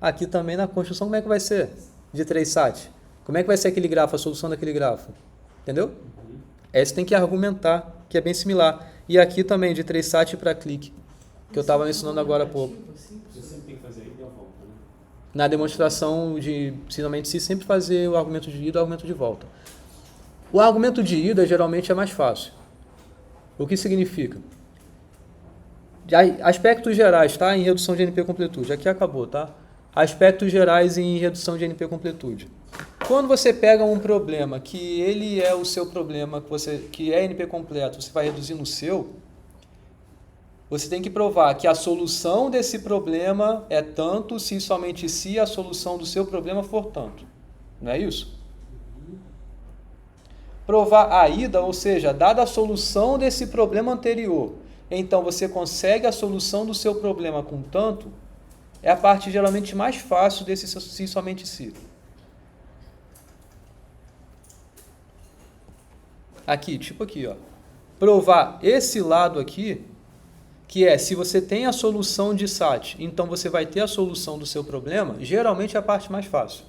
Aqui também na construção, como é que vai ser? De 3 SAT. Como é que vai ser aquele grafo, a solução daquele grafo? Entendeu? Esse tem que argumentar, que é bem similar. E aqui também, de 3 SAT para clique, que eu estava ensinando agora há pouco. Você sempre tem que fazer ida e volta, né? Na demonstração de ensinamento de si, sempre fazer o argumento de ida e o argumento de volta. O argumento de ida geralmente é mais fácil. O que significa? Aspectos gerais, tá? Em redução de NP completude. Aqui acabou, tá? Aspectos gerais em redução de NP completude. Quando você pega um problema que ele é o seu problema, que é NP completo, você vai reduzir no seu, você tem que provar que a solução desse problema é tanto se somente se a solução do seu problema for tanto. Não é isso? Provar a ida, ou seja, dada a solução desse problema anterior, então você consegue a solução do seu problema com tanto, é a parte geralmente mais fácil desse se somente se. Aqui, tipo aqui, ó. Provar esse lado aqui, que é se você tem a solução de SAT, então você vai ter a solução do seu problema, geralmente é a parte mais fácil.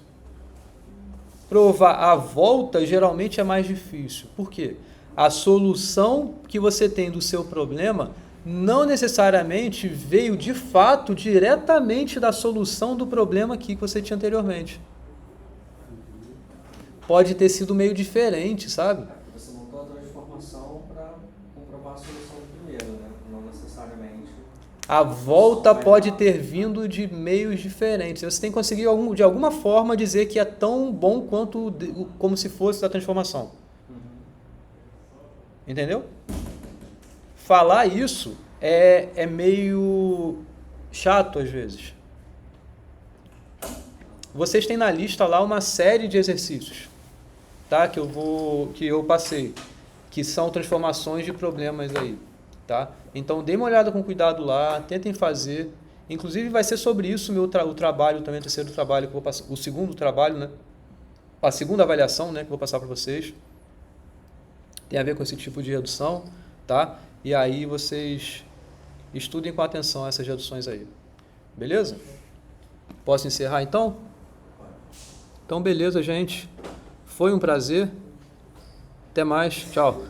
Provar a volta geralmente é mais difícil. Por quê? A solução que você tem do seu problema não necessariamente veio de fato diretamente da solução do problema aqui que você tinha anteriormente. Pode ter sido meio diferente, sabe? Você montou a transformação para comprovar a solução do primeiro, né? Não necessariamente. A volta pode ter vindo de meios diferentes. Você tem que conseguir de alguma forma dizer que é tão bom quanto como se fosse da transformação. Entendeu? Falar isso é meio chato às vezes. Vocês têm na lista lá uma série de exercícios, tá? Que eu passei, que são transformações de problemas aí, tá? Então dê uma olhada com cuidado lá, tentem fazer. Inclusive vai ser sobre isso o trabalho também, o terceiro trabalho que eu vou passar, o segundo trabalho, né? A segunda avaliação, né, que eu vou passar para vocês. Tem a ver com esse tipo de redução, tá? E aí vocês estudem com atenção essas reduções aí. Beleza? Posso encerrar então? Então beleza, gente. Foi um prazer. Até mais. Tchau.